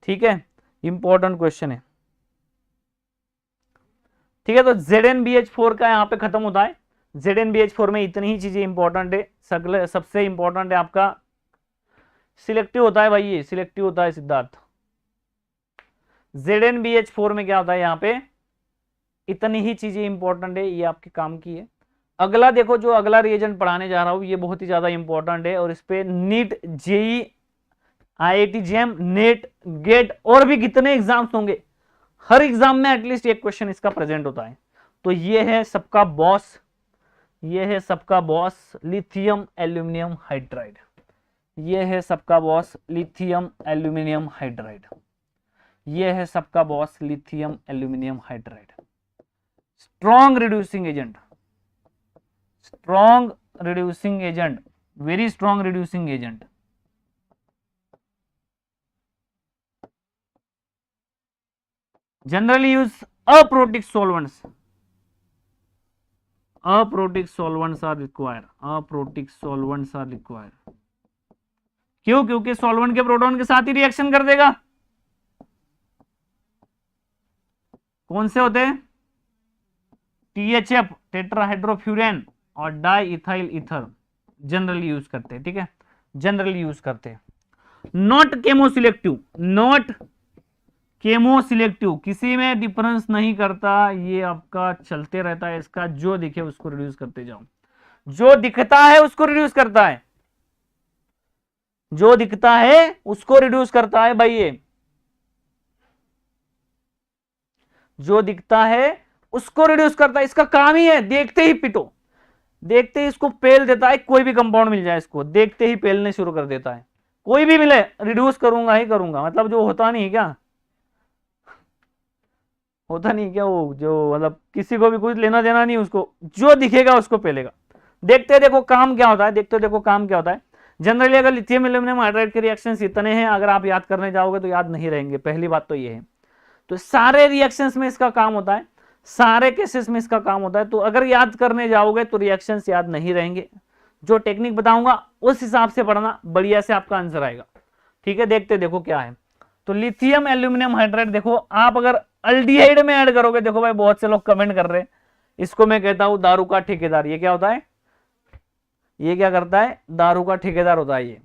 ठीक है, इंपॉर्टेंट क्वेश्चन है, ठीक है। तो ZnBH4 का यहाँ पे खत्म होता है। ZnBH4 में इतनी ही चीजें इंपॉर्टेंट है, सबसे इंपॉर्टेंट है आपका सिलेक्टिव होता है भाई, ये सिलेक्टिव होता है सिद्धार्थ। ZnBH4 में क्या होता है, यहाँ पे इतनी ही चीजें इंपॉर्टेंट है, ये आपके काम की है। अगला देखो, जो अगला रिएजेंट पढ़ाने जा रहा हूं ये बहुत ही ज्यादा इंपॉर्टेंट है, और इस पे NEET, JEE, IIT JAM, NET, GATE और भी कितने एग्जाम्स होंगे, हर एग्जाम में एटलीस्ट एक क्वेश्चन इसका प्रेजेंट होता है। तो ये है सबका बॉस, ये है सबका बॉस लिथियम एल्यूमिनियम हाइड्राइड, ये है सबका बॉस लिथियम एल्यूमिनियम हाइड्राइड, ये है सबका boss lithium aluminium hydride. Strong reducing agent, strong reducing agent, very strong reducing agent. Generally use aprotic solvents, aprotic solvents are required, aprotic solvents are required. क्यों? क्योंकि solvent के proton के साथ ही reaction कर देगा। कौन से होते हैं? THF, टेट्राहाइड्रोफ्यूरेन, और di ethyl ether generally use करते हैं, ठीक है, जनरली यूज करते हैं। नॉट केमोसिलेक्टिव, नॉट केमोसिलेक्टिव, किसी में डिफरेंस नहीं करता, ये आपका चलते रहता है, इसका जो दिखे उसको रिड्यूस करते जाओ, जो दिखता है उसको रिड्यूस करता है, जो दिखता है उसको रिड्यूस करता है भाई, ये जो दिखता है उसको रिड्यूस करता है, इसका काम ही है। देखते ही पिटो, देखते ही इसको पेल देता है, कोई भी कंपाउंड मिल जाए इसको देखते ही पेलने शुरू कर देता है, कोई भी मिले रिड्यूस करूंगा ही करूंगा, मतलब जो होता नहीं क्या, होता नहीं क्या वो, जो मतलब किसी को भी कुछ लेना देना नहीं, उसको जो दिखेगा उसको पेलेगा। देखते देखो काम क्या होता है, देखते देखो काम क्या होता है। जनरली अगर लिथियम एल्यूमिनियम हाइड्राइड के रिएक्शंस इतने हैं, अगर आप याद करने जाओगे तो याद नहीं रहेंगे, पहली बात तो ये है। तो सारे रिएक्शंस में इसका काम होता है, सारे केसेस में इसका काम होता है। तो अगर याद करने जाओगे तो रिएक्शंस याद नहीं रहेंगे, जो टेक्निक बताऊंगा उस हिसाब से पढ़ना, बढ़िया से आपका आंसर आएगा, ठीक है। देखते देखो क्या है, तो लिथियम एल्यूमिनियम हाइड्राइड देखो, आप अगर अल्डिहाइड में ऐड करोगे, देखो भाई बहुत से लोग कमेंट कर रहे हैं, इसको मैं कहता हूं दारू का ठेकेदार। ये क्या होता है? ये क्या करता है? दारू का ठेकेदार होता है ये।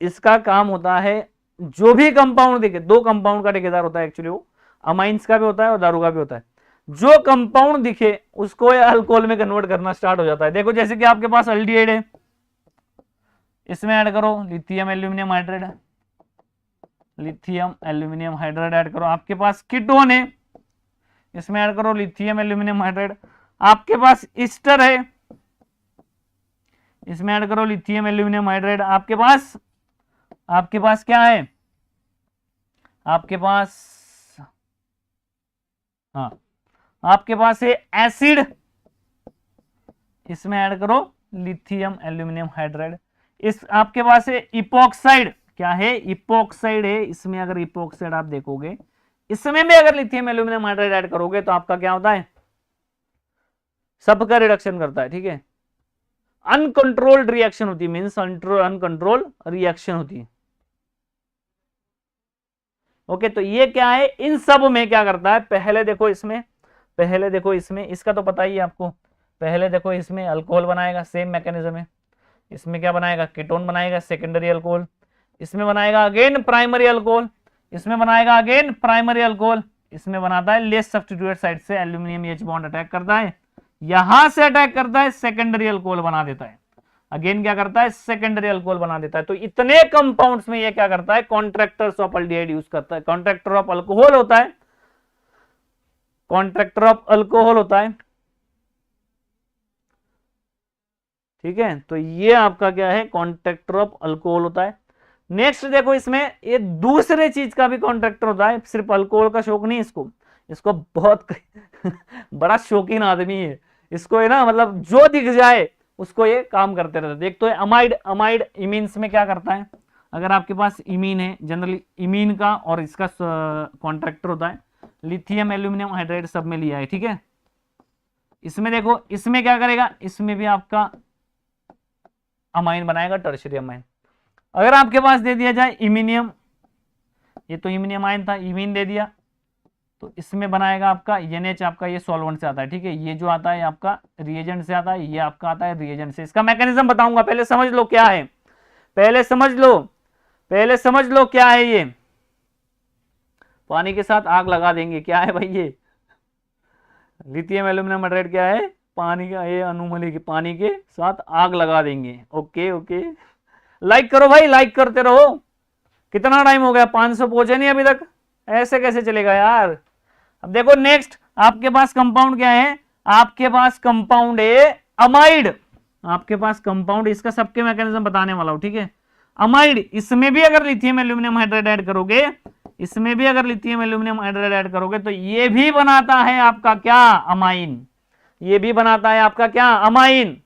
इसका काम होता है जो भी कंपाउंड दिखे, दो कंपाउंड का ठेकेदार होता है एक्चुअली, वो अमाइंस का भी होता है और दारू का भी होता है। जो कंपाउंड दिखे उसको अल्कोहल में कन्वर्ट करना स्टार्ट हो जाता है। देखो जैसे कि आपके पास अल्डिहाइड है, इसमें ऐड करो lithium aluminium hydride, lithium aluminium hydride add करो। आपके पास कीटोन है, इसमें ऐड करो लिथियम एल्यूमिनियम हाइड्राइड। आपके पास ईस्टर है, इसमें ऐड करो लिथियम एल्यूमिनियम हाइड्राइड। आपके पास क्या है? आपके पास, हाँ, आपके पास है एसिड, इसमें ऐड करो लिथियम एल्यूमिनियम हाइड्राइड। इस आपके पास है इपोक्साइड, क्या है? इपोक्साइड है, इसमें अगर इपोक्साइड आप देखोगे, इसमें भी अगर लिथियम एल्यूमिनियम हाइड्राइड ऐड करोगे तो आपका क्या होता है? सबका रिडक्शन करता है, ठीक है। अनकंट्रोल्ड रिएक्शन होती है, मींस अनकंट्रोल्ड रिएक्शन होती है। ओके, तो ये क्या है? इन सब में क्या करता है? पहले देखो इसमें, इसका तो पता ही है आपको। पहले देखो इसमें अल्कोहल बनाएगा, सेम मैकेनिज्म है। इसमें क्या बनाएगा? कीटोन बनाएगा, सेकेंडरी अल्कोहल। इसमें बनाएगा अगेन प्राइमरी अल्कोहल, इसमें बनाएगा अगेन प्राइमरी अल्कोहल। इसमें बनाता है लेस सब्स्टिट्यूटेड साइड से एल्यूमिनियम एच बॉन्ड अटैक करता है, यहां से अटैक करता है, सेकेंडरी अल्कोहल बना देता है। अगेन क्या करता है? सेकेंडरी अल्कोहल बना देता है। तो इतने कंपाउंड्स में ये क्या करता है? कॉन्ट्रैक्टर्स ऑफ अल्डिहाइड यूज करता है। कॉन्ट्रैक्टर ऑफ अल्कोहल होता है, कॉन्ट्रैक्टर ऑफ अल्कोहल होता है, ठीक है। तो ये आपका क्या है? कॉन्ट्रैक्टर ऑफ अल्कोहल होता है। नेक्स्ट देखो, इसमें ये दूसरे चीज का भी कॉन्ट्रैक्टर होता है, सिर्फ अल्कोहल का शौक नहीं इसको बहुत बड़ा शौकीन आदमी है, इसको है ना, मतलब जो दिख जाए उसको ये काम करते रहते। देख तो अमाइड इमीन्स में क्या करता है? अगर आपके पास इमीन है, जनरली इमीन का और इसका कॉन्ट्रैक्टर होता है, लिथियम एल्यूमिनियम हाइड्राइड सब में लिया है, ठीक है। इसमें देखो, इसमें क्या करेगा, इसमें भी आपका अमाइन बनाएगा, टर्शियरी अमाइन। अगर आपके पास दे दिया जाए इमिनियम, ये तो इमिनियम आयन था, इमिन दे दिया, तो इसमें बनाएगा आपका NH, आपका ये सॉल्वेंट से आता है, ठीक है। ये जो आता है आपका रिएजेंट से आता है, ये आपका आता है रिएजेंट से। इसका मैकेनिज्म बताऊंगा, पहले समझ लो क्या है, पहले समझ लो, पहले समझ लो क्या है। ये पानी के साथ आग लगा देंगे, क्या है भाई ये लिथियम एल्यूमिनियम हाइड्राइड, क्या है, पानी का ये अनोमली, पानी के साथ आग लगा देंगे। ओके ओके, लाइक करो भाई, लाइक करते रहो। कितना टाइम हो गया, 500 पहुंचे नहीं अभी तक, ऐसे कैसे चलेगा यार। अब देखो नेक्स्ट, आपके पास कंपाउंड क्या है, आपके पास कंपाउंड है अमाइड, आपके पास कंपाउंड, इसका सबके मैकेनिज्म बताने वाला हूं, ठीक है। अमाइड, इसमें भी अगर लिथियम एल्यूमिनियम हाइड्राइड ऐड करोगे, इसमें भी अगर लिथियम एल्यूमिनियम हाइड्राइड ऐड करोगे तो ये भी बनाता है आपका क्या, अमाइन। ये भी बनाता है आपका क्या, अमाइन।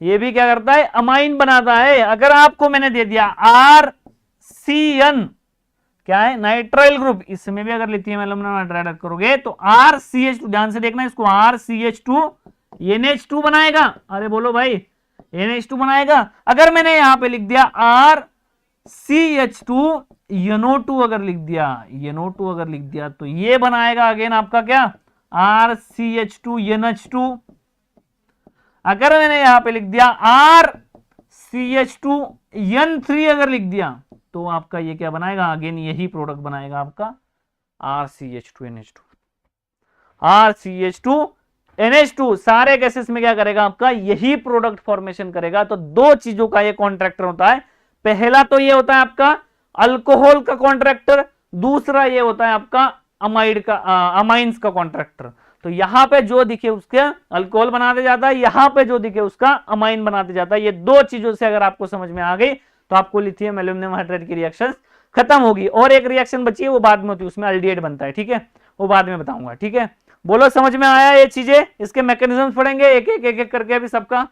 ये भी क्या करता है, अमाइन बनाता है। अगर आपको मैंने दे दिया RCN, क्या है, नाइट्राइल ग्रुप, इसमें भी अगर लिथियम एल्यूमिनियम हाइड्राइड ऐड करोगे तो RCH2, ध्यान से देखना इसको, RCH2 NH2 बनाएगा। अरे बोलो भाई, NH2 बनाएगा। अगर मैंने यहां पे लिख दिया RCH2 NO2, अगर लिख दिया NO2 अगर लिख दिया तो ये बनाएगा अगेन आपका क्या, RCH2 NH2। अगर मैंने यहां पे लिख दिया RCH2 N3 अगर लिख दिया तो आपका ये क्या बनाएगा, अगेन यही प्रोडक्ट बनाएगा आपका RCH2 NH2। RCH2 NH2 सारे केसेस में क्या करेगा, आपका यही प्रोडक्ट फॉर्मेशन करेगा। तो दो चीजों का ये कॉन्ट्रैक्टर होता है, पहला तो ये होता है आपका अल्कोहल का कॉन्ट्रैक्टर, दूसरा ये होता है आपका अमाइड का, अमाइंस का कॉन्ट्रैक्टर। तो यहां पे जो दिखे उसके अल्कोहल बनाते जाता है, यहां पे जो दिखे उसका अमाइन बनाते जाता है। ये दो चीजों से अगर आपको समझ में आ गई तो आपको लिथियम एल्यूमिनियम हाइड्राइड की रिएक्शन खत्म होगी। और एक रिएक्शन बची है, वो बाद में होती है, उसमें अल्डिहाइड बनता है, ठीक है, वो बाद में बताऊंगा, ठीक है। बोलो समझ में आया ये चीजें, इसके मैकेनिज्म पढ़ेंगे एक एक एक एक करके अभी सबका।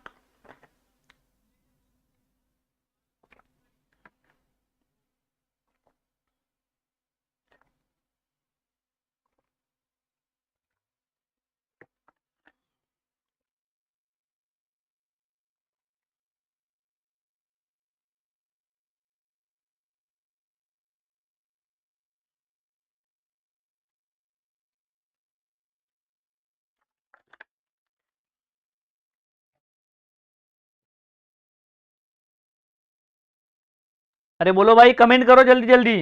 अरे बोलो भाई, कमेंट करो जल्दी जल्दी।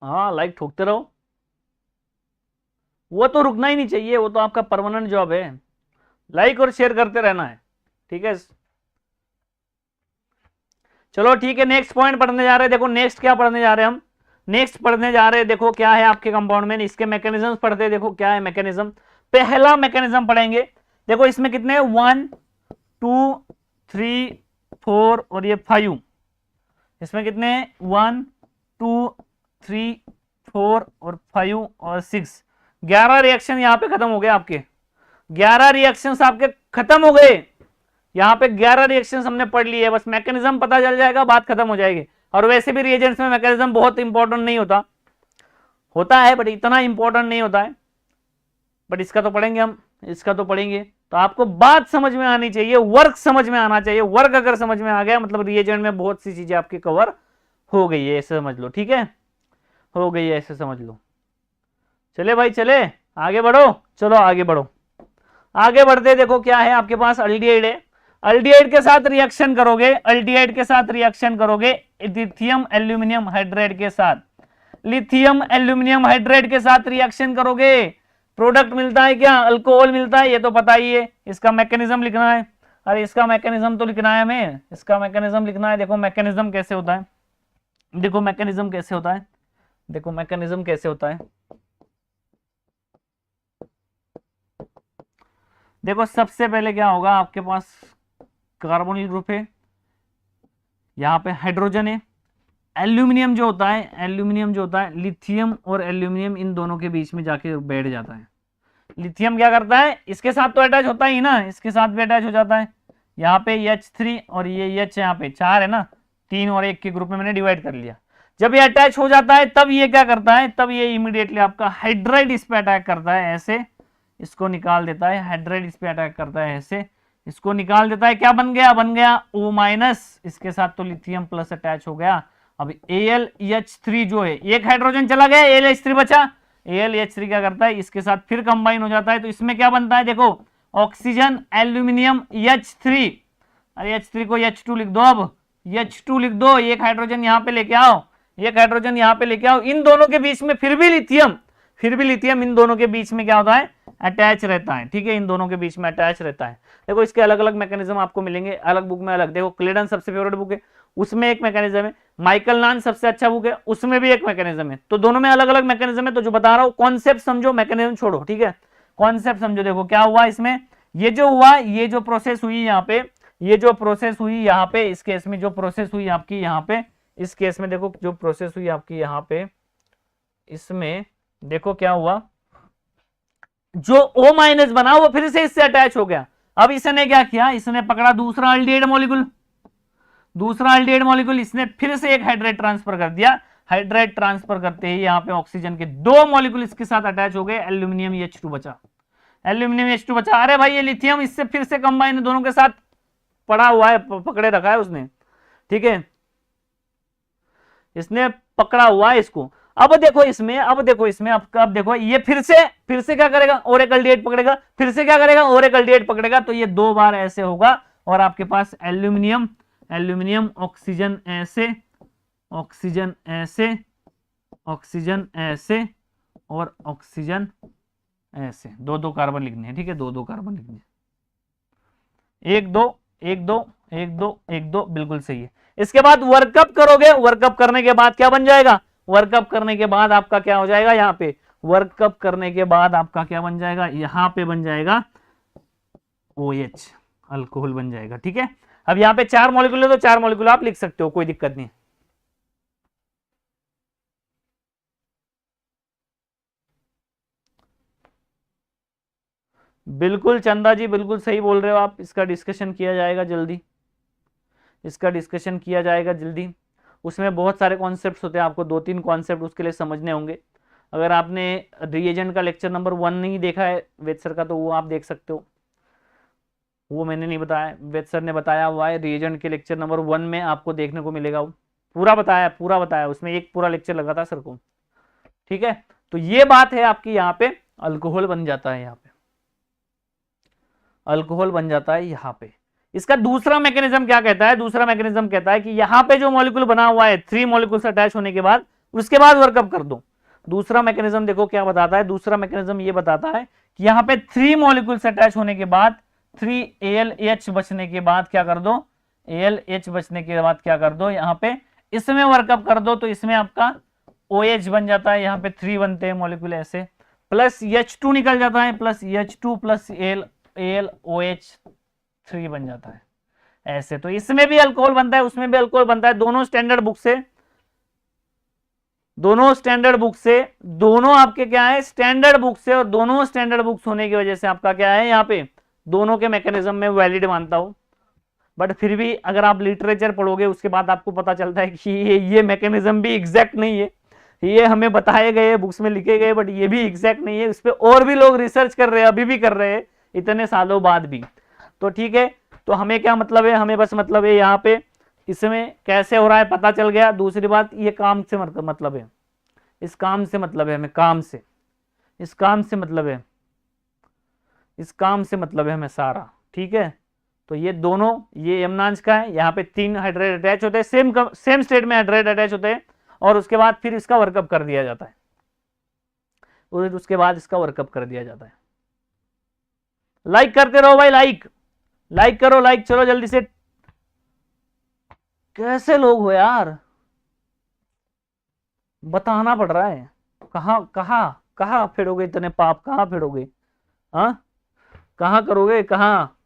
हाँ, लाइक ठोकते रहो, वो तो रुकना ही नहीं चाहिए, वो तो आपका परमानेंट जॉब है, लाइक और शेयर करते रहना है, ठीक है। चलो ठीक है, नेक्स्ट पॉइंट पढ़ने जा रहे हैं। देखो नेक्स्ट क्या पढ़ने जा रहे हैं हम, नेक्स्ट पढ़ने जा रहे हैं, देखो क्या है आपके कंपाउंड में, इसके मैकेनिज्म पढ़ते हैं। देखो क्या है मैकेनिज्म, पहला मैकेनिज्म पढ़ेंगे। देखो इसमें कितने, 1 2 3 4 और ये 5, इसमें कितने, 1 2 3 4 और 5 और 6, 11 रिएक्शन यहाँ पे खत्म हो गए आपके, 11 रिएक्शंस आपके खत्म हो गए। यहाँ पे 11 रिएक्शंस हमने पढ़ लिए, बस मैकेनिज्म पता चल जाएगा, बात खत्म हो जाएगी। और वैसे भी रिएजेंट्स में मैकेनिज्म बहुत इंपॉर्टेंट नहीं होता, होता है बट इतना इंपॉर्टेंट नहीं होता है, बट इसका तो पढ़ेंगे हम, इसका तो पढ़ेंगे। तो आपको बात समझ में आनी चाहिए, वर्क समझ में आना चाहिए। वर्क अगर समझ में आ गया मतलब रिएजेंट में बहुत सी चीजें आपकी कवर हो गई है, ऐसे समझ लो, ठीक है, हो गई है, ऐसे समझ लो। चले भाई चले, आगे बढ़ो, चलो आगे बढ़ो, आगे बढ़ते। देखो क्या है आपके पास, अल्डिहाइड है, अल्डिहाइड के साथ रिएक्शन करोगे, अल्डिहाइड के साथ रिएक्शन करोगे लिथियम एल्यूमिनियम हाइड्राइड के साथ, लिथियम एल्यूमिनियम हाइड्राइड के साथ रिएक्शन करोगे, प्रोडक्ट मिलता है क्या, अल्कोहल मिलता है, ये तो पता ही है। इसका मैकेनिज्म लिखना है, अरे इसका मैकेनिज्म तो लिखना है हमें, इसका मैकेनिज्म लिखना है। देखो मैकेनिज्म कैसे होता है, देखो मैकेनिज्म कैसे होता है, देखो मैकेनिज्म कैसे होता है। देखो सबसे पहले क्या होगा, आपके पास कार्बोनिल ग्रुप है, यहां पे हाइड्रोजन है, एल्यूमिनियम जो होता है, एल्यूमिनियम जो होता है, लिथियम और एल्यूमिनियम इन दोनों के बीच में जाके बैठ जाता है, लिथियम क्या करता है, इसके साथ तो अटैच होता ही ना, इसके साथ भी अटैच हो जाता है। यहाँ पे H3 और ये H यहाँ पे 4 है ना, 3 और 1 के ग्रुप में मैंने डिवाइड कर लिया। जब ये अटैच हो जाता है तब ये क्या करता है, तब ये इमीडिएटली आपका हाइड्राइड इस पे अटैक करता है, ऐसे इसको निकाल देता है, हाइड्राइड इस पे अटैक करता है, ऐसे इसको निकाल देता है। क्या बन गया, बन गया O-, इसके साथ तो लिथियम प्लस अटैच हो गया। अब AlH3 जो है, एक हाइड्रोजन चला गया, AlH3 बचा। AlH3 क्या करता है, इसके साथ फिर कंबाइन हो जाता है, तो इसमें क्या बनता है, देखो ऑक्सीजन एल्यूमिनियम H3, अरे H3 को H2 लिख दो, अब H2 लिख दो, एक हाइड्रोजन यहाँ पे लेके आओ, एक हाइड्रोजन यहाँ पे लेके आओ। इन दोनों के बीच में फिर भी लिथियम इन दोनों के बीच में क्या होता है, अटैच रहता है, ठीक है, इन दोनों के बीच में अटैच रहता है। देखो इसके अलग अलग मैकेनिज्म आपको मिलेंगे, अलग बुक में अलग। देखो क्लेडन सबसे फेवरेट बुक है, उसमें एक मैकेनिज्म है, माइकल नान सबसे अच्छा बुक है, उसमें भी एक मैकेनिज्म है, तो दोनों में अलग अलग मैकेनिज्म है। तो जो बता रहा हूं कॉन्सेप्ट समझो, मैकेनिज्म छोड़ो, ठीक है, कॉन्सेप्ट समझो। देखो क्या हुआ इसमें, ये जो हुआ, ये जो प्रोसेस हुई यहाँ पे, ये जो प्रोसेस हुई यहाँ पे, इस केस में जो प्रोसेस हुई आपकी यहाँ पे, इस केस में देखो जो प्रोसेस हुई आपकी यहाँ पे, इसमें देखो क्या हुआ, जो O- बना वो फिर से इससे अटैच हो गया। अब इसने क्या किया, इसने पकड़ा दूसरा अल्डिहाइड मॉलिक्यूल, इसने फिर से एक हाइड्राइड ट्रांसफर कर दिया। हाइड्राइड ट्रांसफर करते ही यहाँ पे ऑक्सीजन के 2 मॉलिक्यूल इसके साथ अटैच हो गए, एल्यूमिनियम H2 बचा। अरे भाई ये लिथियम इससे फिर से कंबाइन दोनों के साथ पड़ा हुआ है, पकड़े रखा है उसने, ठीक है, इसने पकड़ा हुआ है इसको। अब देखो इसमें अब देखो ये फिर से क्या करेगा, और एक अल्डिहाइड पकड़ेगा, फिर से क्या करेगा, और एक अल्डिहाइड पकड़ेगा, तो ये 2 बार ऐसे होगा, और आपके पास एल्यूमिनियम ऑक्सीजन ऐसे और ऑक्सीजन ऐसे, 2 कार्बन लिखने हैं, ठीक है, 2 कार्बन लिखने हैं, 1 2 1 2 1 2 1 2, बिल्कुल सही है। इसके बाद वर्कअप करोगे, वर्कअप करने के बाद क्या बन जाएगा, वर्कअप करने के बाद आपका क्या हो जाएगा, यहाँ पे वर्कअप करने के बाद आपका क्या बन जाएगा, यहाँ पे बन जाएगा OH, अल्कोहल बन जाएगा, ठीक है। अब यहाँ पे 4 मॉलिक्यूल है तो 4 मॉलिक्यूल आप लिख सकते हो, कोई दिक्कत नहीं। बिल्कुल चंदा जी, बिल्कुल सही बोल रहे हो आप, इसका डिस्कशन किया जाएगा जल्दी, उसमें बहुत सारे कॉन्सेप्ट्स होते हैं, आपको 2-3 कॉन्सेप्ट उसके लिए समझने होंगे। अगर आपने रिएजेंट का लेक्चर नंबर 1 नहीं देखा है वेद सर का, तो वो आप देख सकते हो, वो मैंने नहीं बताया, वेद सर ने बताया हुआ है। रिएजेंट के लेक्चर नंबर 1 में आपको देखने को मिलेगा, वो पूरा बताया, उसमें एक पूरा लेक्चर लगा था सर को, ठीक है। तो ये बात है आपकी, यहाँ पे अल्कोहल बन जाता है, यहाँ पे इसका दूसरा मैकेनिज्म क्या कहता है, दूसरा मैकेनिज्म कहता है कि यहाँ पे जो मॉलिक्यूल बना हुआ है 3 मॉलिक्यूल से अटैच होने के बाद, उसके बाद वर्कअप कर दो। दूसरा मैकेनिज्म देखो क्या बताता है, दूसरा मैकेनिज्म ये बताता है कि यहाँ पे 3 मॉलिक्यूल से अटैच होने के बाद 3 AlH बचने के बाद क्या कर दो, AlH बचने के बाद क्या कर दो, यहाँ पे इसमें वर्कअप कर दो, तो इसमें आपका OH बन जाता है, यहाँ पे 3 बनते हैं मॉलिक्यूल ऐसे, प्लस H2 निकल जाता है, प्लस H2 प्लस AlOH3 बन जाता है ऐसे। तो इसमें भी अल्कोहल बनता है, उसमें भी अल्कोहल बनता है, दोनों स्टैंडर्ड बुक से, दोनों आपके क्या है, स्टैंडर्ड बुक से, और दोनों स्टैंडर्ड बुक्स होने की वजह से आपका क्या है, यहाँ पे दोनों के मैकेनिज्म में वैलिड मानता हूं। बट फिर भी अगर आप लिटरेचर पढ़ोगे उसके बाद आपको पता चलता है कि ये मैकेनिज्म भी एग्जैक्ट नहीं है, ये हमें बताए गए बुक्स में लिखे गए, बट ये भी एग्जैक्ट नहीं है, इस पे और भी लोग रिसर्च कर रहे हैं, अभी भी कर रहे हैं इतने सालों बाद भी। तो ठीक है, तो हमें क्या मतलब है, हमें बस मतलब है यहाँ पे इसमें कैसे हो रहा है पता चल गया। दूसरी बात, ये काम से मतलब है, इस काम से मतलब है हमें, इस काम से मतलब है हमें सारा, ठीक है। तो ये दोनों, ये यमनांश का है, यहाँ पे 3 हाइड्राइड अटैच होते हैं, सेम स्टेट में हाइड्राइड अटैच होते हैं, और उसके बाद फिर इसका वर्कअप कर दिया जाता है, लाइक करते रहो भाई, लाइक करो, चलो जल्दी से। कैसे लोग हो यार, बताना पड़ रहा है, कहाँ फेरोगे इतने पाप, कहाँ फेरोगे, हाँ कहाँ करोगे, कहाँ।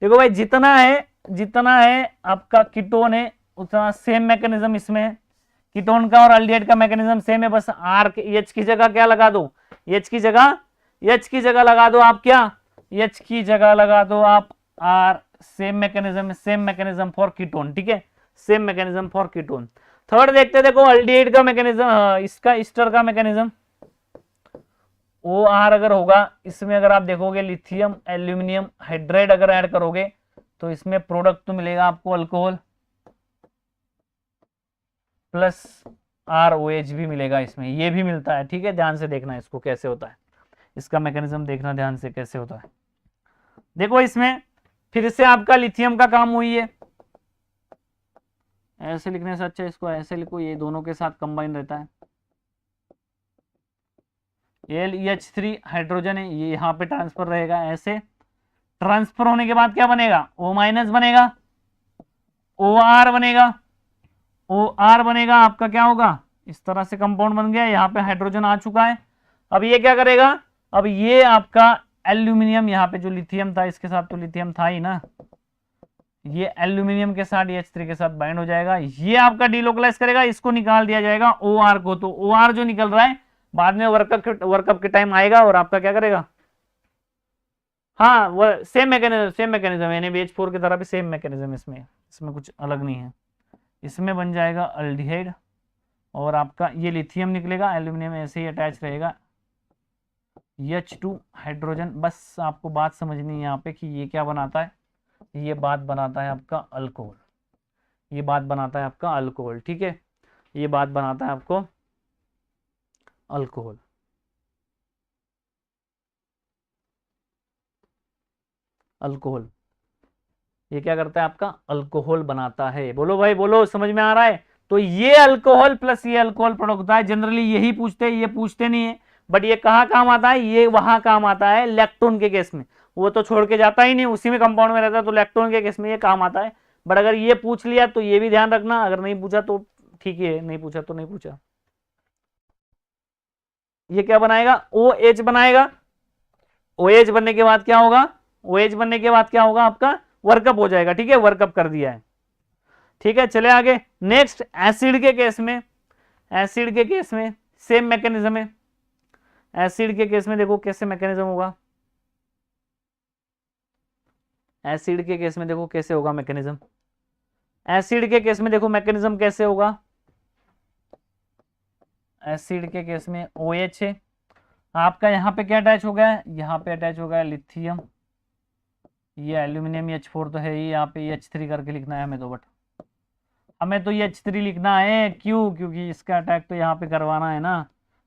देखो भाई, जितना है आपका कीटोन है, उतना सेम मैकेनिज्म इसमें है, कीटोन का और अल्डिहाइड का मैकेनिज्म सेम है, बस R H की जगह क्या लगा दो, H की जगह H की जगह लगा दो आप क्या, H की जगह लगा दो आप R, same mechanism for ketone, ठीक है, same mechanism for ketone. Third देखते देखो अल्डिहाइड का मैकेनिज्म, इसका ईस्टर का मैकेनिज्म OR अगर होगा, इसमें अगर आप देखोगे लिथियम एल्यूमिनियम हाइड्राइड अगर ऐड करोगे तो इसमें प्रोडक्ट तो मिलेगा आपको अल्कोहल प्लस ROH भी मिलेगा इसमें, ये भी मिलता है, ठीक है, ध्यान से देखना इसको कैसे होता है, इसका मैकेनिज्म देखना ध्यान से कैसे होता है। देखो इसमें फिर से आपका लिथियम का काम हुई है, ऐसे लिखने से अच्छा इसको ऐसे लिखो, ये दोनों के साथ कंबाइन रहता है। LEH3 हाइड्रोजन है, ये यहाँ पे ट्रांसफर रहेगा, ऐसे ट्रांसफर होने के बाद क्या बनेगा, O- बनेगा, OR बनेगा, OR बनेगा आपका क्या होगा, इस तरह से कंपाउंड बन गया, यहाँ पे हाइड्रोजन आ चुका है। अब ये क्या करेगा, अब ये आपका एल्यूमिनियम, यहाँ पे जो लिथियम था इसके साथ तो लिथियम था ही ना, ये एल्यूमिनियम के साथ H3 के साथ बाइंड हो जाएगा, ये आपका डिलोकलाइज करेगा, इसको निकाल दिया जाएगा OR को, तो OR जो निकल रहा है बाद में वर्कअप के टाइम आएगा और आपका क्या करेगा, हाँ वो सेम मैकेनिज्म NaBH4 की तरह भी सेम मैकेनिज्म, इसमें कुछ अलग नहीं है, इसमें बन जाएगा अल्डिहाइड और आपका ये लिथियम निकलेगा, एल्यूमिनियम ऐसे ही अटैच रहेगा, H2 हाइड्रोजन। बस आपको बात समझनी है यहाँ पे कि ये क्या बनाता है, ये बात बनाता है आपका अल्कोहल, ये बात बनाता है आपका अल्कोहल, ठीक है, ये बात बनाता है आपको अल्कोहल। अल्कोहल ये क्या करता है आपका, अल्कोहल बनाता है, बोलो भाई बोलो, समझ में आ रहा है। तो ये अल्कोहल प्लस ये अल्कोहल प्रोडक्ट होता है, जनरली यही पूछते हैं, ये पूछते नहीं है, बट ये कहाँ काम आता है, ये वहां काम आता है लैक्टोन के केस में, वो तो छोड़ के जाता ही नहीं, उसी में कंपाउंड में रहता है, तो लैक्टोन के केस में ये काम आता है। बट अगर ये पूछ लिया तो ये भी ध्यान रखना, अगर नहीं पूछा तो ठीक है, नहीं पूछा तो नहीं पूछा। ये क्या बनाएगा, OH बनाएगा, OH बनने के बाद क्या होगा, OH बनने के बाद क्या होगा आपका वर्कअप हो जाएगा, ठीक है, वर्कअप कर दिया है, ठीक है। चले आगे, नेक्स्ट एसिड के केस में, एसिड के केस में सेम मैकेनिज्म है, एसिड के केस में देखो कैसे मैकेनिज्म होगा, एसिड के केस में देखो कैसे होगा मैकेनिज्म, एसिड के केस में देखो मैकेनिज्म कैसे होगा, एसिड के केस में OH है आपका, यहाँ पे क्या अटैच हो गया है, यहाँ पे अटैच हो गया लिथियम, ये एल्यूमिनियम H4 तो है ही, यहाँ पे H3 करके लिखना है हमें तो, बट हमें तो ये H3 लिखना है, क्यों, क्योंकि इसका अटैक तो यहाँ पे करवाना है ना,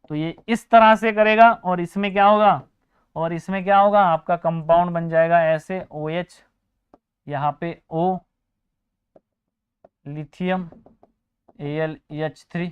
तो ये इस तरह से करेगा और इसमें क्या होगा, और इसमें क्या होगा आपका कंपाउंड बन जाएगा ऐसे OH, यहाँ पे O, लिथियम AlEH3,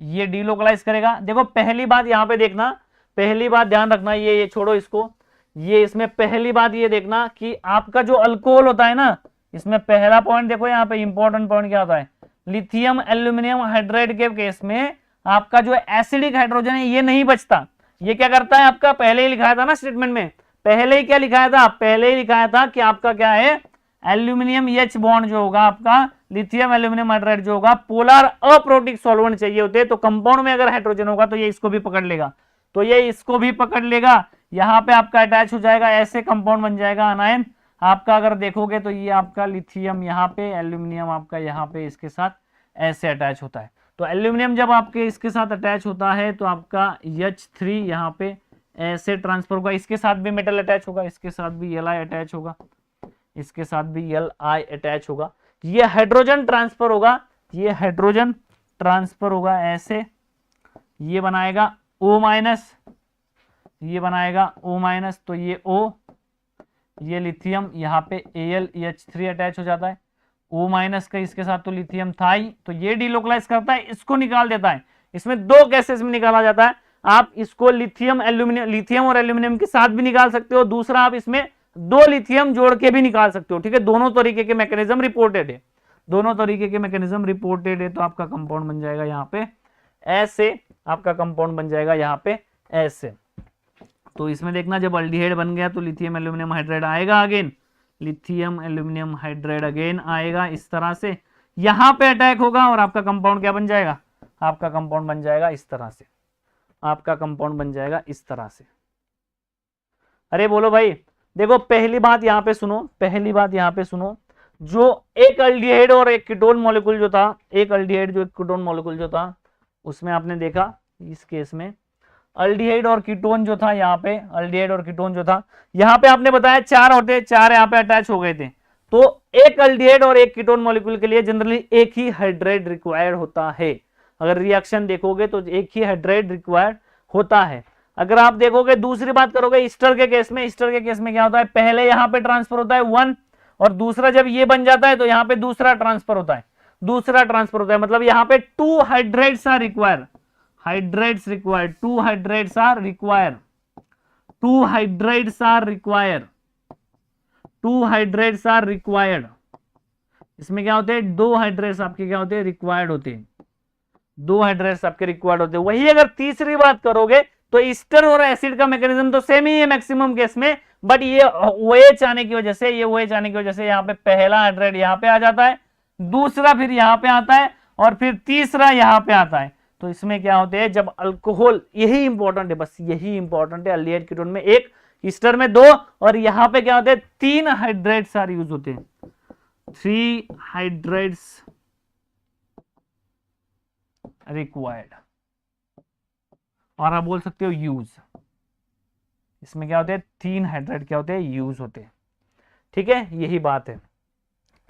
ये डिलोकलाइज करेगा। देखो पहली बात यहाँ पे देखना, पहली बात ध्यान रखना, ये छोड़ो इसको, ये इसमें पहली बात ये देखना कि आपका जो अल्कोहल होता है ना, इसमें पहला पॉइंट देखो, यहाँ पे इंपॉर्टेंट पॉइंट क्या होता है, लिथियम एल्यूमिनियम हाइड्राइड के केस में आपका जो एसिडिक हाइड्रोजन है ये नहीं बचता, ये क्या करता है आपका, पहले ही लिखाया था ना स्टेटमेंट में, पहले ही क्या लिखाया था, पहले ही लिखाया था कि आपका क्या है, एल्यूमिनियम H बॉन्ड जो होगा आपका लिथियम एल्यूमिनियम हाइड्राइड जो होगा, पोलर अप्रोटिक सॉल्वेंट चाहिए होते हैं, तो कंपाउंड में अगर हाइड्रोजन होगा तो ये इसको भी पकड़ लेगा, तो ये इसको भी पकड़ लेगा, यहाँ पे आपका अटैच हो जाएगा, ऐसे कंपाउंड बन जाएगा अनायन आपका। अगर देखोगे तो ये आपका लिथियम यहाँ पे, एल्यूमिनियम आपका यहाँ पे इसके साथ ऐसे अटैच होता है, तो एल्यूमिनियम जब आपके इसके साथ अटैच होता है तो आपका H3 यहाँ पे ऐसे ट्रांसफर होगा, इसके साथ भी मेटल अटैच होगा, इसके साथ भी Li अटैच होगा, इसके साथ भी Li अटैच होगा, ये हाइड्रोजन ट्रांसफर होगा, ये हाइड्रोजन ट्रांसफर होगा ऐसे, ये बनाएगा O-, ये बनाएगा O-, तो ये O, ये लिथियम यहाँ पे AlEH3 अटैच हो जाता है, O- का इसके साथ तो लिथियम था ही, तो ये डिलोकलाइज करता है, इसको निकाल देता है। इसमें दो केसेस में निकाला जाता है, आप इसको लिथियम और एल्यूमिनियम के साथ भी निकाल सकते हो, दूसरा आप इसमें दो लिथियम जोड़ के भी निकाल सकते हो, ठीक है, दोनों तरीके के मैकेनिज्म रिपोर्टेड है, दोनों तरीके के मैकेनिज्म रिपोर्टेड है, तो आपका कंपाउंड बन जाएगा यहाँ पे ऐसे, आपका कंपाउंड बन जाएगा यहाँ पे ऐसे। तो इसमें देखना जब अल्डिहाइड बन गया तो लिथियम एल्यूमिनियम हाइड्राइड आएगा again, lithium aluminium hydride again आएगा इस तरह से, यहां पे अटैक होगा और आपका कंपाउंड क्या बन जाएगा, आपका कंपाउंड बन जाएगा इस तरह से, आपका कंपाउंड बन जाएगा इस तरह से, अरे बोलो भाई, देखो पहली बात यहाँ पे सुनो, पहली बात यहाँ पे सुनो, जो एक अल्डिहाइड और एक कीटोन मॉलिक्यूल जो था, एक अल्डिहाइड जो एक कीटोन मॉलिक्यूल जो था, उसमें आपने देखा इस केस में अल्डिहाइड और कीटोन जो था, यहाँ पे अल्डिहाइड और कीटोन जो था, यहाँ पे आपने बताया 4 होते, 4 यहाँ पे अटैच हो गए थे। तो एक अल्डिहाइड और एक कीटोन मॉलिक्यूल के लिए जनरली एक ही हाइड्राइड रिक्वायर्ड होता है। अगर रिएक्शन देखोगे तो एक ही हाइड्राइड रिक्वायर्ड होता है। अगर आप देखोगे, दूसरी बात करोगे ईस्टर के केस में, ईस्टर के केस में क्या होता है, पहले यहाँ पे ट्रांसफर होता है 1, और दूसरा जब ये बन जाता है तो यहाँ पे दूसरा ट्रांसफर होता है, दूसरा ट्रांसफर होता है, मतलब यहाँ पे 2 hydrides are required, hydrides required, 2 hydrides are required, 2 hydrides are required, 2 hydrides are required. इसमें क्या होते हैं, 2 हाइड्राइड्स आपके क्या होते हैं, रिक्वायर्ड होते हैं, 2 हाइड्राइड्स आपके रिक्वायर्ड होते हैं। वही अगर तीसरी बात करोगे तो ईस्टर और एसिड का मैकेनिज्म तो सेम ही है मैक्सिमम केस में, बट ये OH आने की वजह से, ये OH आने की वजह से यहाँ पे पहला हाइड्राइड यहाँ पे आ जाता है, दूसरा फिर यहाँ पे आता है, और फिर तीसरा यहाँ पे आता है। तो इसमें क्या होते हैं, जब अल्कोहल, यही इंपॉर्टेंट है, बस यही इंपॉर्टेंट है, अल्डिहाइड कीटोन में 1, ईस्टर में 2, और यहाँ पे क्या होते हैं, 3 हाइड्राइड्स आर यूज होते हैं, 3 हाइड्राइड्स रिक्वायर्ड, और आप बोल सकते हो यूज। इसमें क्या होते हैं, 3 हाइड्राइड क्या होते हैं, यूज होते हैं। ठीक है, यही बात है।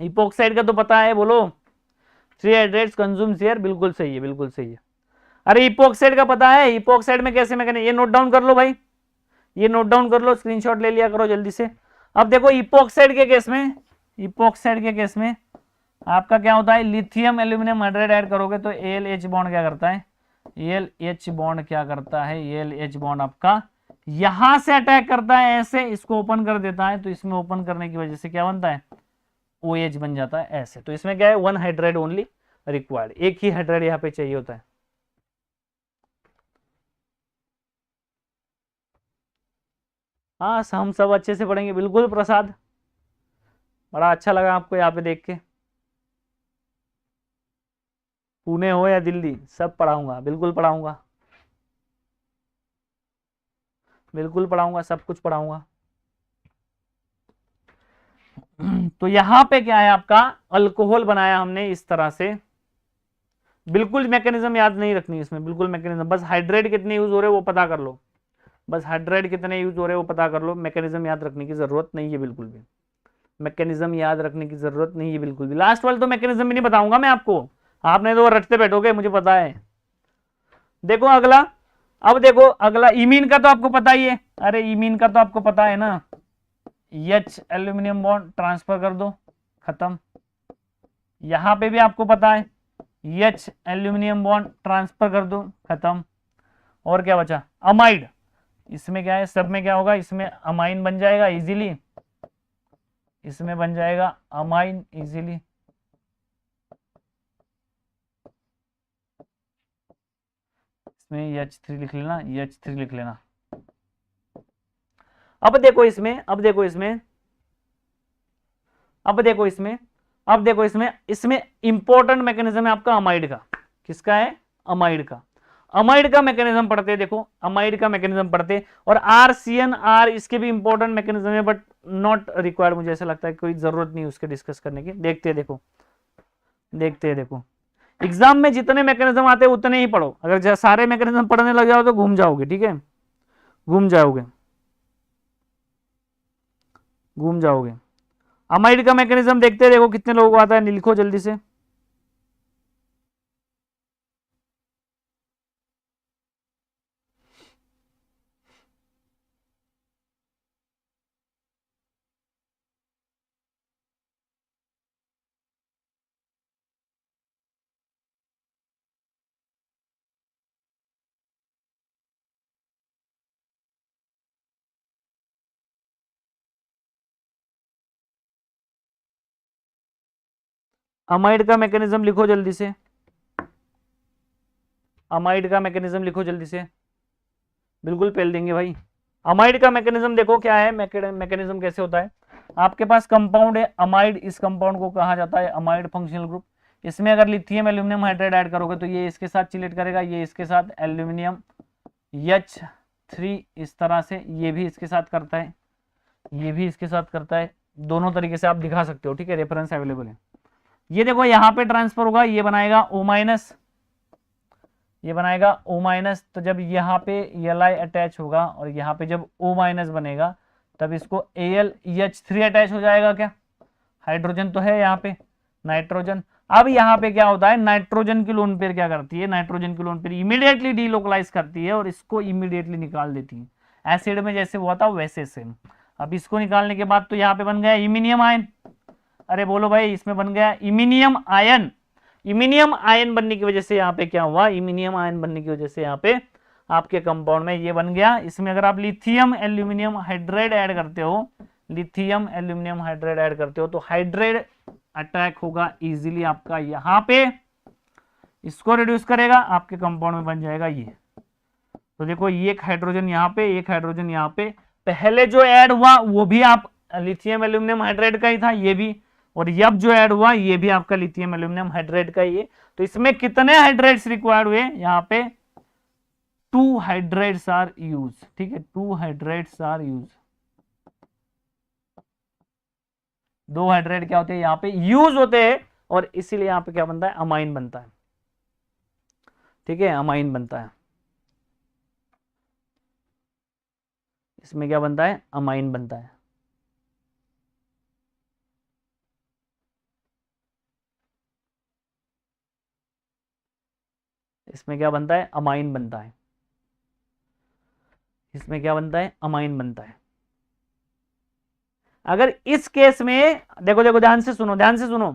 इपोक्साइड का तो पता है, बोलो 3 हाइड्राइड्स कंज्यूम्स हियर, बिल्कुल सही है, बिल्कुल सही है। अरे इपोक्साइड का पता है, इपोक्साइड में कैसे मैकेनिज्म, ये नोट डाउन कर लो भाई, ये नोट डाउन कर लो, स्क्रीनशॉट ले लिया करो जल्दी से। अब देखो इपोक्साइड के केस में, इपोक्साइड के केस में आपका क्या होता है, लिथियम एल्यूमिनियम हाइड्राइड ऐड करोगे तो AlH बॉन्ड क्या करता है, AlH बॉन्ड क्या करता है, AlH बॉन्ड आपका यहां से अटैक करता है, ऐसे इसको ओपन कर देता है, तो इसमें ओपन करने की वजह से क्या बनता है, OH बन जाता है ऐसे। तो इसमें क्या है, 1 हाइड्राइड ओनली रिक्वायर्ड, एक ही हाइड्राइड यहाँ पे चाहिए होता है। हाँ, हम सब अच्छे से पढ़ेंगे, बिल्कुल प्रसाद, बड़ा अच्छा लगा आपको यहाँ पे देख के। पुणे हो या दिल्ली, सब पढ़ाऊंगा, बिल्कुल पढ़ाऊंगा, बिल्कुल पढ़ाऊंगा, सब कुछ पढ़ाऊंगा। तो यहाँ पे क्या है, आपका अल्कोहल बनाया हमने इस तरह से, बिल्कुल मैकेनिज्म याद नहीं रखनी इसमें, बिल्कुल मैकेनिज्म, बस हाइड्राइड कितने यूज हो रहे हैं वो पता कर लो, बस हाइड्राइड कितने यूज हो रहे हैं वो पता कर लो, मैकेनिज्म याद रखने की जरूरत नहीं है बिल्कुल भी, मैकेनिज्म याद रखने की जरूरत नहीं है बिल्कुल भी। लास्ट वाले तो मैकेनिज्म भी नहीं बताऊंगा मैं आपको, आपने तो रटते बैठोगे, मुझे पता है। देखो अगला, अब देखो अगला, इमीन का तो आपको पता ही है, अरे इमीन का तो आपको पता है ना, H एल्यूमिनियम बॉन्ड ट्रांसफर कर दो, खत्म। यहां पे भी आपको पता है, H एल्यूमिनियम बॉन्ड ट्रांसफर कर दो, खत्म। और क्या बचा, अमाइड, इसमें क्या है, सब में क्या होगा, इसमें अमाइन बन जाएगा इजीली, इसमें बन जाएगा अमाइन इजीली, इसमें H3 लिख लेना, H3 लिख लेना। अब देखो इसमें, अब देखो इसमें, अब देखो इसमें, अब देखो इसमें, इसमें इंपॉर्टेंट मैकेनिज्म है आपका अमाइड का, किसका है, अमाइड का, अमाइड का मैकेनिज्म पढ़ते हैं, देखो अमाइड का मैकेनिज्म पढ़ते हैं, और RCNR इसके भी इंपॉर्टेंट मैकेनिज्म है, बट नॉट रिक्वायर्ड, मुझे ऐसा लगता है कोई जरूरत नहीं उसके डिस्कस करने की। देखते हैं, देखो देखते हैं, देखो एग्जाम में जितने मैकेनिज्म आते हैं उतने ही पढ़ो, अगर सारे मैकेनिज्म पढ़ने लग जाओ तो घूम जाओगे, ठीक है, घूम जाओगे, घूम जाओगे। अमाइड का मैकेनिज्म देखते हैं, देखो कितने लोगों को आता है, लिखो जल्दी से। अमाइड का मैकेनिज्म लिखो जल्दी से, अमाइड का मैकेनिज्म लिखो जल्दी से, बिल्कुल पेल देंगे भाई। अमाइड का मैकेनिज्म देखो क्या है, मैकेनिज्म कैसे होता है, आपके पास कंपाउंड है अमाइड, इस कंपाउंड को कहा जाता है अमाइड फंक्शनल ग्रुप। इसमें अगर लिथियम एल्यूमिनियम हाइड्राइड ऐड करोगे तो ये इसके साथ चिलेट करेगा, ये इसके साथ एल्यूमिनियम H 3 इस तरह से, ये भी इसके साथ करता है, ये भी इसके साथ करता है, दोनों तरीके से आप दिखा सकते हो, ठीक है, रेफरेंस अवेलेबल है। ये देखो यहाँ पे ट्रांसफर होगा, ये बनाएगा O माइनस, ये बनाएगा O माइनस, तो जब यहाँ पे Li अटैच होगा और यहाँ पे जब O माइनस बनेगा तब इसको AlEH3 अटैच हो जाएगा। क्या हाइड्रोजन तो है यहाँ पे, नाइट्रोजन। अब यहाँ पे क्या होता है, नाइट्रोजन की लोन पेयर क्या करती है, नाइट्रोजन की लोन पेयर इमीडिएटली डीलोकलाइज करती है और इसको इमीडिएटली निकाल देती है। एसिड में जैसे हुआ था वैसे सेम। अब इसको निकालने के बाद तो यहाँ पे बन गया इमिनियम आयन। अरे बोलो भाई, इसमें बन गया इमिनियम आयन। इमिनियम आयन बनने की वजह से यहाँ पे क्या हुआ, इमिनियम आयन बनने की वजह से यहाँ पे आपके कंपाउंड में ये बन गया। इसमें अगर आप लिथियम एल्यूमिनियम हाइड्राइड ऐड करते हो, लिथियम एल्यूमिनियम हाइड्राइड ऐड करते हो तो हाइड्राइड अटैक होगा इजीली आपका यहाँ पे, इसको रिड्यूस करेगा, आपके कंपाउंड में बन जाएगा ये। तो देखो ये एक हाइड्रोजन यहाँ पे, एक हाइड्रोजन यहाँ पे, पहले जो ऐड हुआ वो भी आप लिथियम एल्यूमिनियम हाइड्राइड का ही था ये भी, और अब जो ऐड हुआ ये भी आपका लिथियम एल्यूमिनियम हाइड्राइड का ही है। तो इसमें कितने हाइड्राइड्स रिक्वायर्ड हुए, यहाँ पे 2 हाइड्राइड्स आर यूज, ठीक है, 2 हाइड्राइड्स आर यूज। 2 हाइड्राइड क्या होते हैं यहाँ पे यूज होते हैं, और इसीलिए यहाँ पे क्या बनता है, अमाइन बनता है, ठीक है, अमाइन बनता है। इसमें क्या बनता है, अमाइन बनता है। इसमें क्या बनता है, अमाइन बनता है। इसमें क्या बनता है, अमाइन बनता है। अगर इस केस में देखो, देखो ध्यान से सुनो, ध्यान से सुनो,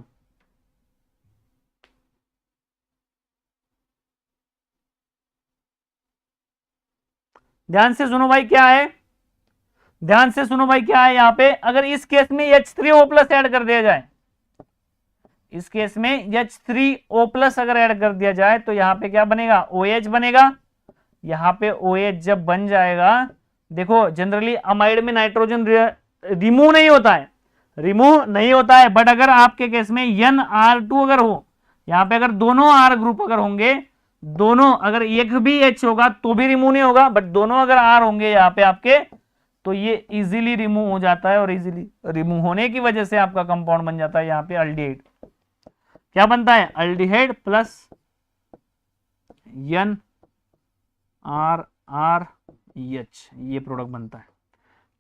ध्यान से सुनो भाई, क्या है, ध्यान से सुनो भाई, क्या है यहाँ पे, अगर इस केस में H3O+ ऐड कर दिया जाए, इस केस में H3O+ अगर ऐड कर दिया जाए तो यहाँ पे क्या बनेगा, OH बनेगा। यहाँ पे OH जब बन जाएगा, देखो जनरली अमाइड में नाइट्रोजन रिमूव नहीं होता है, रिमूव नहीं होता है, बट अगर आपके केस में NR2 अगर हो, यहाँ पे अगर दोनों R ग्रुप अगर होंगे, दोनों अगर एक भी H होगा तो भी रिमूव नहीं होगा, बट दोनों अगर R होंगे यहाँ पे आपके, तो ये इजीली रिमूव हो जाता है, और इजीली रिमूव होने की वजह से आपका कंपाउंड बन जाता है यहाँ पे अल्डिहाइड। क्या बनता है, अल्डिहाइड प्लस NRRH, ये प्रोडक्ट बनता है,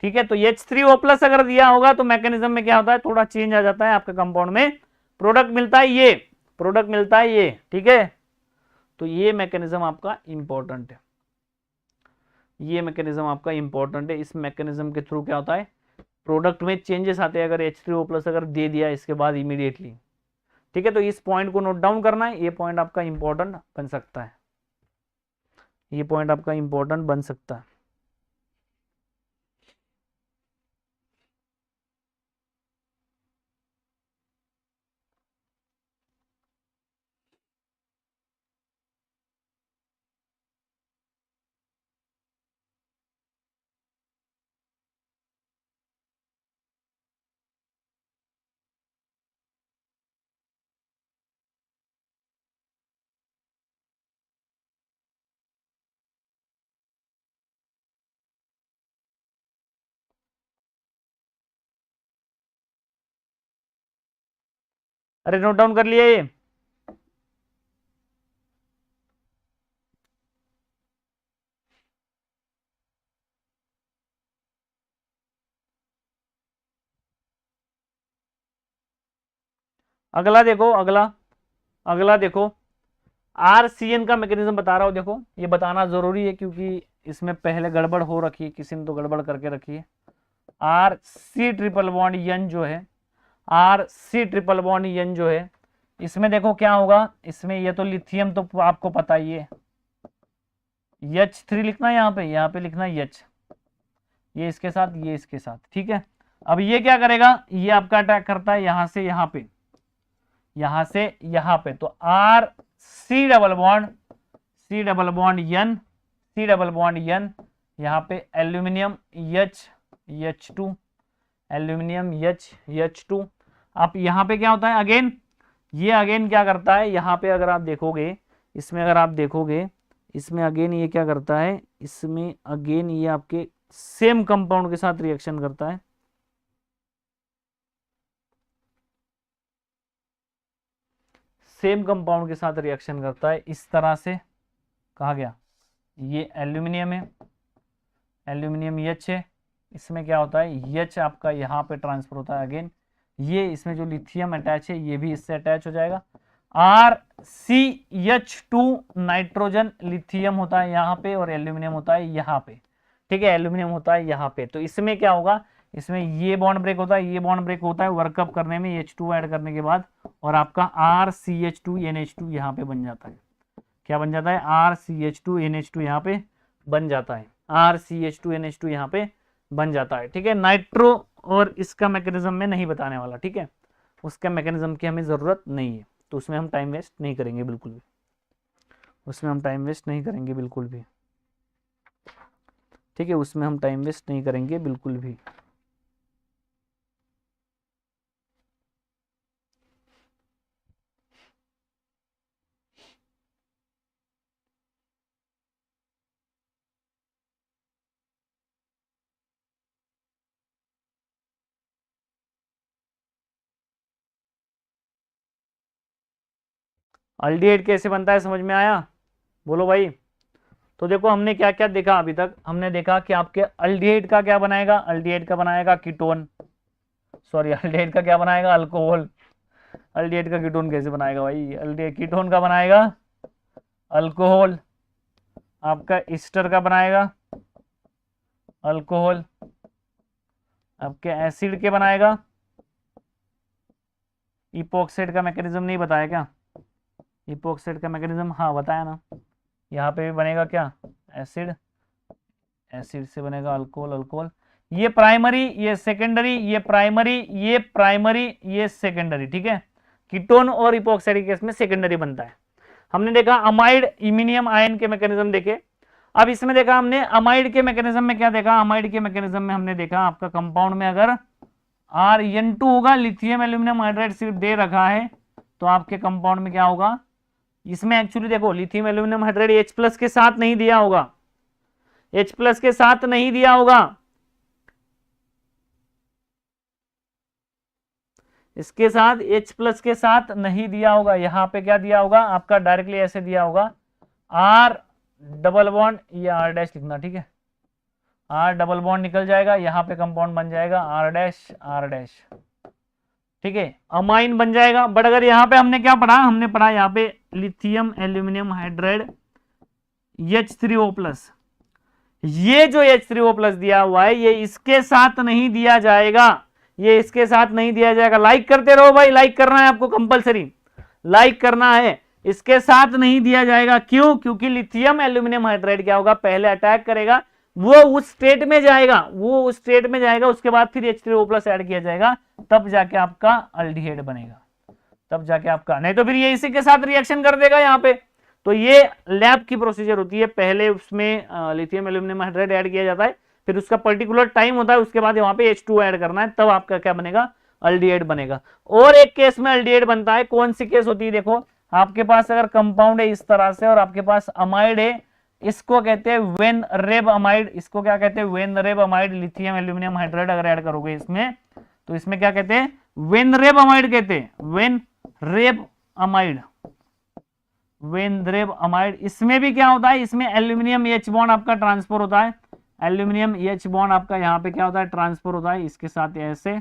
ठीक है। तो H3O+ अगर दिया होगा तो मैकेनिज्म में क्या होता है, थोड़ा चेंज आ जाता है, आपके कंपाउंड में प्रोडक्ट मिलता है, ये प्रोडक्ट मिलता है ये, ठीक है। तो ये मैकेनिज्म आपका इंपॉर्टेंट है, ये मैकेनिज्म आपका इंपॉर्टेंट है। इस मैकेनिज्म के थ्रू क्या होता है, प्रोडक्ट में चेंजेस आते हैं अगर H3O+ अगर दे दिया इसके बाद इमीडिएटली, ठीक है। तो इस पॉइंट को नोट डाउन करना है, ये पॉइंट आपका इंपॉर्टेंट बन सकता है, ये पॉइंट आपका इंपॉर्टेंट बन सकता है। अरे नोट डाउन कर लिए ये, अगला देखो, अगला अगला देखो, RCN का मैकेनिज्म बता रहा हूं। देखो ये बताना जरूरी है क्योंकि इसमें पहले गड़बड़ हो रखी है, किसी ने तो गड़बड़ करके रखी है। RC≡N जो है, RC≡N जो है, इसमें देखो क्या होगा, इसमें ये तो लिथियम तो आपको पता ही है, H3 लिखना है यहाँ पे लिखना है H, ये इसके साथ, ये इसके साथ, ठीक है। अब ये क्या करेगा, ये आपका अटैक करता है यहां से यहाँ पे, यहां से यहाँ पे, तो C≡N यहाँ पे एल्यूमिनियम H2, एल्यूमिनियम H2। अब यहाँ पे क्या होता है, अगेन ये अगेन क्या करता है, यहाँ पे अगर आप देखोगे, इसमें अगर आप देखोगे इसमें अगेन ये क्या करता है, इसमें अगेन ये आपके सेम कंपाउंड के साथ रिएक्शन करता है, सेम कंपाउंड के साथ रिएक्शन करता है। इस तरह से कहा गया, ये एल्यूमिनियम है, एल्यूमिनियम H है, इसमें क्या होता है H आपका यहाँ पे ट्रांसफर होता है अगेन, ये इसमें जो लिथियम अटैच है ये भी इससे अटैच हो जाएगा। RCH2 नाइट्रोजन लिथियम होता है यहाँ पे और एल्यूमिनियम होता है यहाँ पे, ठीक है, एल्यूमिनियम होता है यहाँ पे। तो इसमें क्या होगा, इसमें ये बॉन्ड ब्रेक होता है, ये बॉन्ड ब्रेक होता है वर्कअप करने में H2 ऐड करने के बाद, और आपका RCH2 NH2 यहाँ पे बन जाता है। क्या बन जाता है, RCH2 NH2 यहाँ पे बन जाता है, RCH2 NH2 यहाँ पे बन जाता है, ठीक है। नाइट्रो और इसका मैकेनिज्म में नहीं बताने वाला, ठीक है, उसका मैकेनिज्म की हमें जरूरत नहीं है, तो उसमें हम टाइम वेस्ट नहीं करेंगे बिल्कुल भी, उसमें हम टाइम वेस्ट नहीं करेंगे बिल्कुल भी, ठीक है, उसमें हम टाइम वेस्ट नहीं करेंगे बिल्कुल भी। अल्डिहाइड कैसे बनता है समझ में आया, बोलो भाई। तो देखो हमने क्या क्या देखा अभी तक, हमने देखा कि आपके अल्डिहाइड का क्या बनाएगा, अल्डिहाइड का बनाएगा कीटोन, सॉरी अल्डिहाइड का क्या बनाएगा, अल्कोहल। अल्डिहाइड का कीटोन कैसे बनाएगा भाई, अल्डिहाइड कीटोन का बनाएगा अल्कोहल, आपका ईस्टर का बनाएगा अल्कोहल, आपके एसिड के बनाएगा, इपोक्साइड का मैकेनिज्म नहीं बताया क्या, इपोक्साइड का मैकेनिज्म हाँ बताया ना, यहाँ पे भी बनेगा क्या एसिड, एसिड से बनेगा अल्कोहल, अल्कोहल, ये प्राइमरी ये सेकेंडरी, ये प्राइमरी ये प्राइमरी ये सेकेंडरी, ठीक है। कीटोन और इपोक्साइड के केस में सेकेंडरी बनता है। हमने देखा अमाइड इमिनियम आयन के मैकेनिज्म देखे। अब इसमें देखा हमने अमाइड के मैकेनिज्म में क्या देखा, अमाइड के मैकेनिज्म में हमने देखा आपका कंपाउंड में अगर RN2 होगा, लिथियम एल्यूमिनियम हाइड्राइड सिर्फ दे रखा है, तो आपके कंपाउंड में क्या होगा, इसमें एक्चुअली देखो लिथियम एल्यूमिनियम हाइड्राइड H+ के साथ नहीं दिया होगा, H+ के साथ नहीं दिया होगा, इसके साथ H+ के साथ नहीं दिया होगा, यहां पे क्या दिया होगा आपका डायरेक्टली ऐसे दिया होगा R डबल बॉन्ड, ये R डैश लिखना, ठीक है, R डबल बॉन्ड निकल जाएगा, यहाँ पे कंपाउंड बन जाएगा R डैश R डैश, ठीक है, अमाइन बन जाएगा। बट अगर यहाँ पे हमने क्या पढ़ा, हमने पढ़ा यहाँ पे लिथियम एल्यूमिनियम हाइड्राइड H3O+, ये जो H3O+ दिया हुआ है ये इसके साथ नहीं दिया जाएगा, ये इसके साथ नहीं दिया जाएगा। लाइक करते रहो भाई, लाइक करना है आपको कंपलसरी, लाइक करना है, इसके साथ नहीं दिया जाएगा। क्यों, क्योंकि लिथियम एल्यूमिनियम हाइड्राइड क्या होगा, पहले अटैक करेगा, वो उस स्टेट में जाएगा, वो उस स्टेट में जाएगा, उसके बाद फिर H3O+ ऐड किया जाएगा, तब जाके आपका अल्डिहाइड बनेगा, तब जाके आपका, नहीं तो फिर ये इसी के साथ रिएक्शन कर देगा यहाँ पे। तो ये लैब की प्रोसीजर होती है, पहले उसमें लिथियम एल्यूमिनियम हाइड्राइड ऐड किया जाता है, फिर उसका पर्टिकुलर टाइम होता है, उसके बाद वहां पे H2 ऐड करना है, तब आपका क्या बनेगा, अल्डिहाइड बनेगा। और एक केस में अल्डिहाइड बनता है, कौन सी केस होती है, देखो आपके पास अगर कंपाउंड है इस तरह से और आपके पास अमाइड है, इसको कहते हैं वेन रेब अमाइड, इसको क्या कहते हैं Weinreb amide, lithium aluminium hydride अगर ऐड करोगे इसमें, तो इसमें क्या कहते हैं वेन रेब अमाइड कहते हैं, Weinreb amide, when रेब amide. इसमें भी क्या होता है, इसमें एल्यूमिनियम H बॉन्ड आपका ट्रांसफर होता है, एल्यूमिनियम H बॉन्ड आपका यहाँ पे क्या होता है ट्रांसफर होता है इसके साथ ऐसे,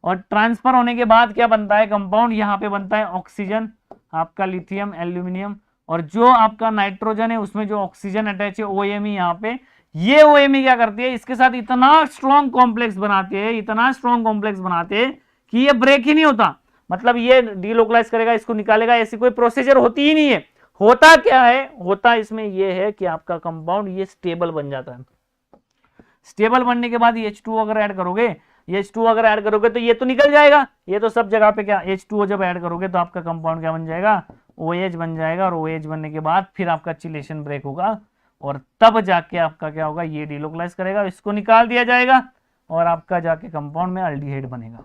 और ट्रांसफर होने के बाद क्या बनता है कंपाउंड, यहाँ पे बनता है ऑक्सीजन, आपका लिथियम एल्यूमिनियम, और जो आपका नाइट्रोजन है उसमें जो ऑक्सीजन अटैच है OMe यहाँ पे, ये OMe क्या करती है, इसके साथ इतना स्ट्रॉन्ग कॉम्प्लेक्स बनाते हैं, इतना स्ट्रॉन्ग कॉम्प्लेक्स बनाते हैं कि ये ब्रेक ही नहीं होता, मतलब ये डीलोकलाइज करेगा, इसको निकालेगा, ऐसी कोई प्रोसीजर होती ही नहीं है। होता क्या है, होता इसमें ये है कि आपका कंपाउंड ये स्टेबल बन जाता है, स्टेबल बनने के बाद H2 अगर ऐड करोगे, H2 अगर ऐड करोगे तो ये तो निकल जाएगा, ये तो सब जगह पे क्या H2O जब ऐड करोगे तो आपका कंपाउंड क्या बन जाएगा, OH बन जाएगा, और OH बनने के बाद फिर आपका चिलेशन ब्रेक होगा, और तब जाके आपका क्या होगा, ये डीलोकलाइज करेगा, इसको निकाल दिया जाएगा, और आपका जाके कंपाउंड में अल्डिहाइड बनेगा।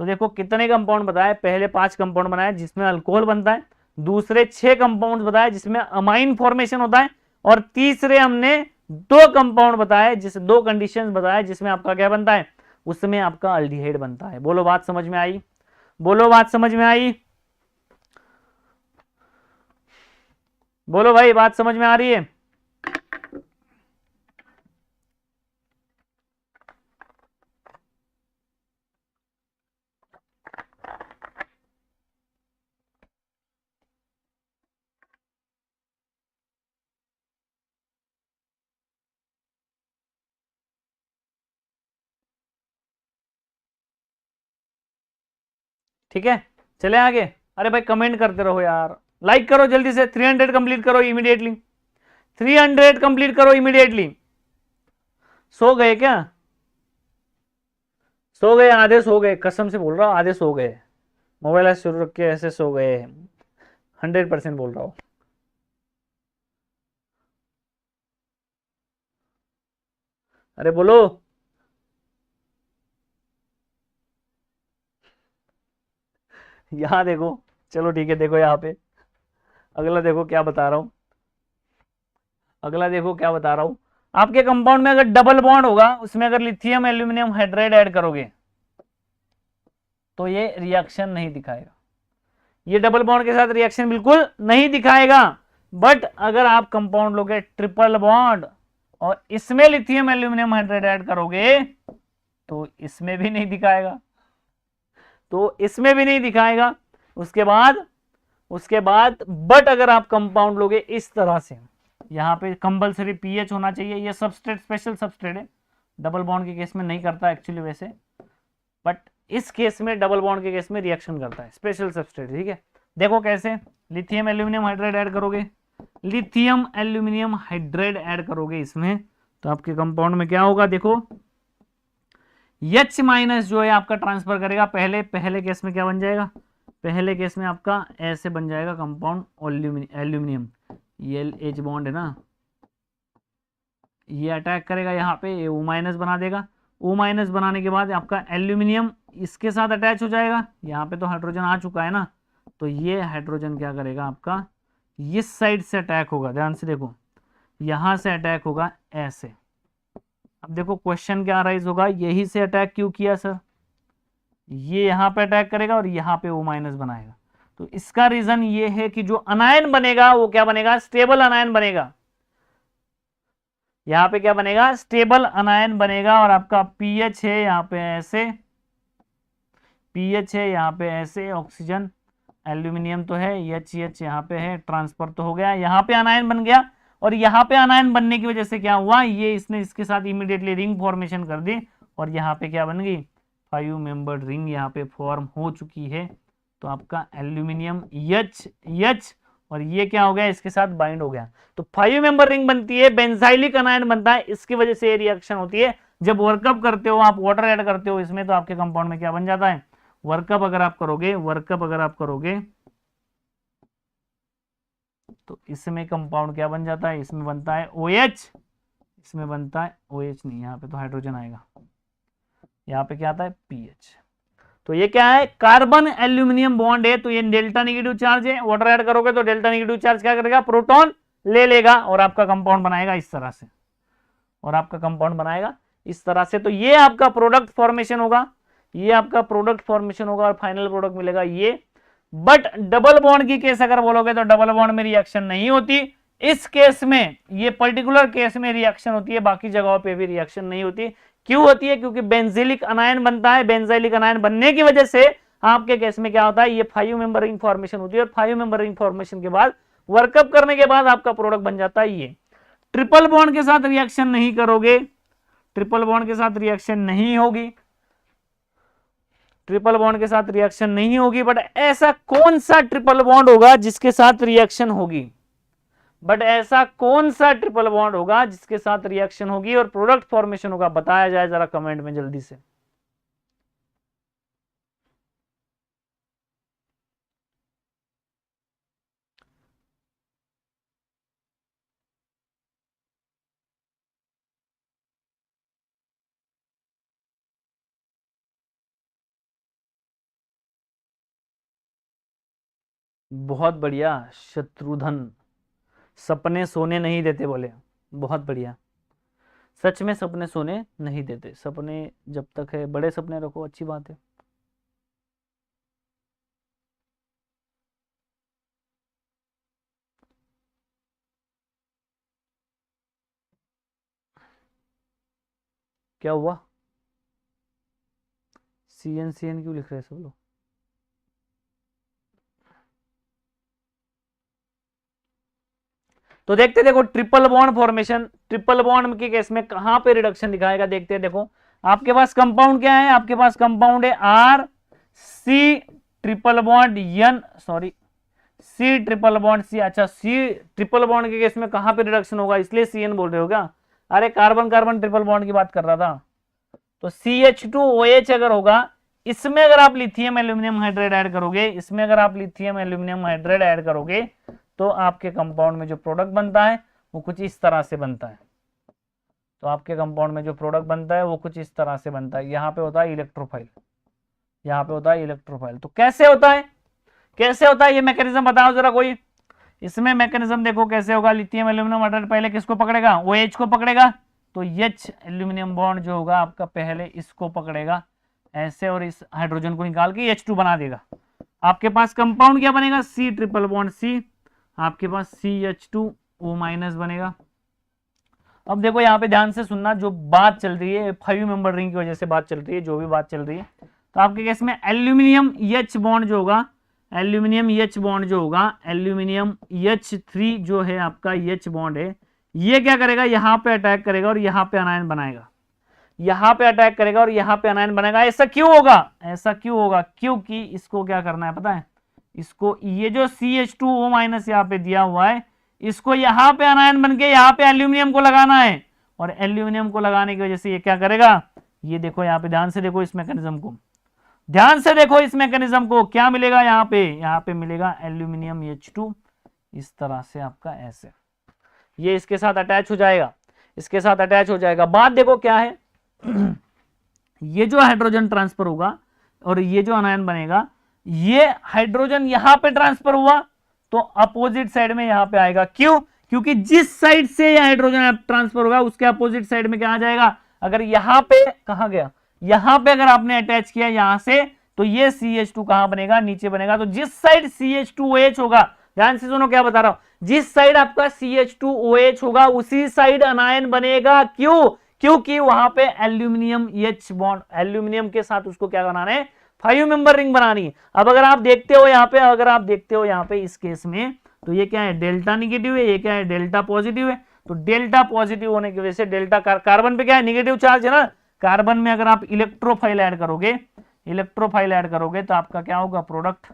तो देखो कितने कंपाउंड बताए, पहले 5 कंपाउंड बनाए जिसमें अल्कोहल बनता है, दूसरे 6 कंपाउंड बताए जिसमें अमाइन फॉर्मेशन होता है, और तीसरे हमने 2 कंपाउंड बताए, जिसे 2 कंडीशंस बताए जिसमें आपका क्या बनता है, उसमें आपका अल्डिहाइड बनता है। बोलो बात समझ में आई? बोलो बात समझ में आई? बोलो भाई, बात समझ में आ रही है? ठीक है, चले आगे। अरे भाई कमेंट करते रहो यार, लाइक करो जल्दी से, 300 कंप्लीट करो इमीडिएटली, 300 कंप्लीट करो इमीडिएटली। सो गए क्या? सो गए? आधे सो गए, कसम से बोल रहा हूँ, आधे सो गए। मोबाइल ऐसे शुरू रख के ऐसे सो गए, 100% बोल रहा हूँ। अरे बोलो। यहाँ देखो, चलो ठीक है, देखो यहाँ पे अगला देखो क्या बता रहा हूँ, अगला देखो क्या बता रहा हूँ। आपके कंपाउंड में अगर डबल बॉन्ड होगा, उसमें अगर लिथियम एल्यूमिनियम हाइड्राइड ऐड करोगे तो ये रिएक्शन नहीं दिखाएगा, ये डबल बॉन्ड के साथ रिएक्शन बिल्कुल नहीं दिखाएगा। बट अगर आप कंपाउंड लोगे ट्रिपल बॉन्ड और इसमें लिथियम एल्यूमिनियम हाइड्राइड ऐड करोगे तो इसमें भी नहीं दिखाएगा, तो इसमें भी नहीं दिखाएगा। उसके बाद बट अगर आप कंपाउंड लोगे इस तरह से, यहां पे कंपलसरी पीएच होना चाहिए, ये सबस्ट्रेट स्पेशल सबस्ट्रेट है, डबल बॉन्ड के केस में नहीं करता एक्चुअली वैसे, बट इस केस में डबल बॉन्ड के केस में रिएक्शन करता है, स्पेशल सबस्ट्रेट। ठीक है, देखो कैसे, लिथियम एल्यूमिनियम हाइड्राइड ऐड करोगे, लिथियम एल्यूमिनियम हाइड्राइड ऐड करोगे इसमें, तो आपके कंपाउंड में क्या होगा, देखो H माइनस जो है आपका ट्रांसफर करेगा, पहले केस में क्या बन जाएगा, पहले केस में आपका ऐसे बन जाएगा कंपाउंड एल्यूमिनियम, ये H बॉन्ड है ना, ये अटैक करेगा यहाँ पे, ये O माइनस बना देगा, O माइनस बनाने के बाद आपका एल्यूमिनियम इसके साथ अटैच हो जाएगा, यहाँ पे तो हाइड्रोजन आ चुका है ना, तो ये हाइड्रोजन क्या करेगा आपका, इस साइड से अटैक होगा, ध्यान से देखो, यहां से अटैक होगा ऐसे। अब देखो क्वेश्चन क्या राइज होगा, यही से अटैक क्यों किया सर, ये यहां पे अटैक करेगा और यहां पे O माइनस बनाएगा, तो इसका रीजन ये है कि जो अनायन बनेगा वो क्या बनेगा, स्टेबल अनायन बनेगा, यहां पे क्या बनेगा, स्टेबल अनायन बनेगा, और आपका पीएच है यहाँ पे ऐसे, पीएच है यहाँ पे ऐसे, ऑक्सीजन एल्यूमिनियम तो है, एच यहाँ पे है, ट्रांसफर तो हो गया, यहाँ पे अनायन बन गया, और यहाँ पे अनायन बनने की वजह से क्या हुआ, ये इसने इसके साथ इमीडिएटली रिंग फॉर्मेशन कर दी, और यहाँ पे क्या बन गई, 5 मेंबर्ड रिंग यहाँ पे फॉर्म हो चुकी है। तो आपका एल्यूमिनियम एच और ये क्या हो गया, इसके साथ बाइंड हो गया, तो 5 मेंबर रिंग बनती है, बेंजाइलिक अनायन बनता है, इसकी वजह से ये रिएक्शन होती है। जब वर्कअप करते हो आप, वाटर ऐड करते हो इसमें, तो आपके कंपाउंड में क्या बन जाता है, वर्कअप अगर आप करोगे तो इसमें कंपाउंड क्या बन जाता है, इसमें बनता है OH, इसमें बनता है OH नहीं, यहाँ पे तो हाइड्रोजन आएगा, यहाँ पे क्या आता है पीएच। तो ये क्या है, कार्बन एल्यूमिनियम बॉन्ड है, तो ये डेल्टा नेगेटिव चार्ज है, वाटर ऐड करोगे तो डेल्टा नेगेटिव चार्ज क्या करेगा, प्रोटॉन ले लेगा और आपका कंपाउंड बनाएगा इस तरह से, और आपका कंपाउंड बनाएगा इस तरह से। तो ये आपका प्रोडक्ट फॉर्मेशन होगा, ये आपका प्रोडक्ट फॉर्मेशन होगा और फाइनल प्रोडक्ट मिलेगा ये। बट डबल बॉन्ड की केस अगर बोलोगे तो डबल बॉन्ड में रिएक्शन नहीं होती, इस केस में, ये पर्टिकुलर केस में रिएक्शन होती है, बाकी जगहों पे भी रिएक्शन नहीं होती। क्यों होती है, क्योंकि बेंजीलिक अनायन बनता है, बेंजाइलिक अनायन बनने की वजह से आपके केस में क्या होता है, ये 5 मेंबर रिंग फॉर्मेशन होती है, और 5 मेंबर रिंग फॉर्मेशन के बाद वर्कअप करने के बाद आपका प्रोडक्ट बन जाता है ये। ट्रिपल बॉन्ड के साथ रिएक्शन नहीं करोगे, ट्रिपल बॉन्ड के साथ रिएक्शन नहीं होगी, ट्रिपल बॉन्ड के साथ रिएक्शन नहीं होगी, बट ऐसा कौन सा ट्रिपल बॉन्ड होगा जिसके साथ रिएक्शन होगी, बट ऐसा कौन सा ट्रिपल बॉन्ड होगा जिसके साथ रिएक्शन होगी और प्रोडक्ट फॉर्मेशन होगा, बताया जाए जरा कमेंट में जल्दी से। बहुत बढ़िया शत्रुधन, सपने सोने नहीं देते बोले, बहुत बढ़िया। सच में सपने सोने नहीं देते, सपने जब तक है बड़े सपने रखो, अच्छी बात है। क्या हुआ? CN CN क्यों लिख रहे हैं सब लोग? तो देखते देखो triple bond formation, triple bond के केस में कहां पे रिडक्शन दिखाएगा, देखते हैं। देखो आपके पास कंपाउंड क्या है, आपके पास कंपाउंड है R C triple bond N, sorry C triple bond C. अच्छा, सी ट्रिपल बॉन्ड के केस में कहां पे रिडक्शन होगा, इसलिए CN बोल रहे हो क्या? अरे कार्बन कार्बन ट्रिपल बॉन्ड की बात कर रहा था। तो CH2OH अगर होगा, इसमें अगर आप लिथियम एल्यूमिनियम हाइड्राइड ऐड करोगे, इसमें अगर आप लिथियम एल्यूमिनियम हाइड्राइड ऐड करोगे, तो आपके कंपाउंड में जो प्रोडक्ट बनता है वो कुछ इस तरह से बनता है। तो आपके कंपाउंड में जो प्रोडक्ट बनता है वो कुछ इस तरह से बनता है। यहाँ पे होता है इलेक्ट्रोफाइल, यहाँ पे होता है इलेक्ट्रोफाइल। तो कैसे होता है, कैसे होता है ये मैकेनिज्म बताओ जरा कोई। इसमें मैकेनिज्म देखो कैसे होगा। लिथियम एल्यूमिनियम हाइड्राइड पहले किसको पकड़ेगा, OH को पकड़ेगा। तो H एल्यूमिनियम बॉन्ड जो होगा आपका पहले इसको पकड़ेगा ऐसे, और इस हाइड्रोजन को निकाल के H2 बना देगा। आपके पास कंपाउंड क्या बनेगा, C ट्रिपल बॉन्ड C, आपके पास CH2O- बनेगा। अब देखो यहाँ पे ध्यान से सुनना, जो बात चल रही है 5 मेंबर रिंग की वजह से बात चल रही है, जो भी बात चल रही है। तो आपके केस में एल्यूमिनियम H बॉन्ड जो होगा, एल्यूमिनियम H बॉन्ड जो होगा, एल्यूमिनियम H3 जो है आपका H बॉन्ड है, ये क्या करेगा, यहाँ पे अटैक करेगा और यहाँ पे अनायन बनाएगा, यहाँ पे अटैक करेगा और यहाँ पे अनायन बनाएगा। ऐसा क्यों होगा, ऐसा क्यों होगा, क्योंकि इसको क्या करना है पता है, इसको ये जो CH2O- यहाँ पे दिया हुआ है, इसको यहाँ पे अनायन बन के यहाँ पे एल्यूमिनियम को लगाना है, और एल्यूमिनियम को लगाने की वजह से ये क्या करेगा, ये देखो यहाँ पे ध्यान से देखो इस मैकेनिज्म को, ध्यान से देखो इस मैकेनिज्म को, क्या मिलेगा यहाँ पे मिलेगा एल्यूमिनियम H2 इस तरह से आपका ऐसे, ये इसके साथ अटैच हो जाएगा, इसके साथ अटैच हो जाएगा। बात देखो क्या है, ये जो हाइड्रोजन ट्रांसफर होगा और ये जो अनायन बनेगा, ये हाइड्रोजन यहां पे ट्रांसफर हुआ तो अपोजिट साइड में यहां पे आएगा। क्यों, क्योंकि जिस साइड से ये हाइड्रोजन ट्रांसफर होगा उसके अपोजिट साइड में क्या आ जाएगा, अगर यहां पे कहा गया, यहां पे अगर आपने अटैच किया यहां से, तो ये CH2 कहां बनेगा, नीचे बनेगा। तो जिस साइड CH2OH होगा, ध्यान से सुनो क्या बता रहा हूं, जिस साइड आपका CH2OH होगा उसी साइड अनायन बनेगा। क्यों, क्योंकि वहां पे एल्यूमिनियम H बॉन्ड, एल्यूमिनियम के साथ उसको क्या बनाना है, 5 मेंबर रिंग बनानी है। अब अगर आप देखते हो यहाँ पे, अगर आप देखते हो यहाँ पे इस केस में, तो ये क्या है, डेल्टा निगेटिव है, ये क्या है, डेल्टा पॉजिटिव है। तो डेल्टा पॉजिटिव होने की वजह से डेल्टा कार्बन पे क्या है, निगेटिव चार्ज है ना, कार्बन में अगर आप इलेक्ट्रोफाइल ऐड करोगे, इलेक्ट्रोफाइल ऐड करोगे तो आपका क्या होगा, प्रोडक्ट,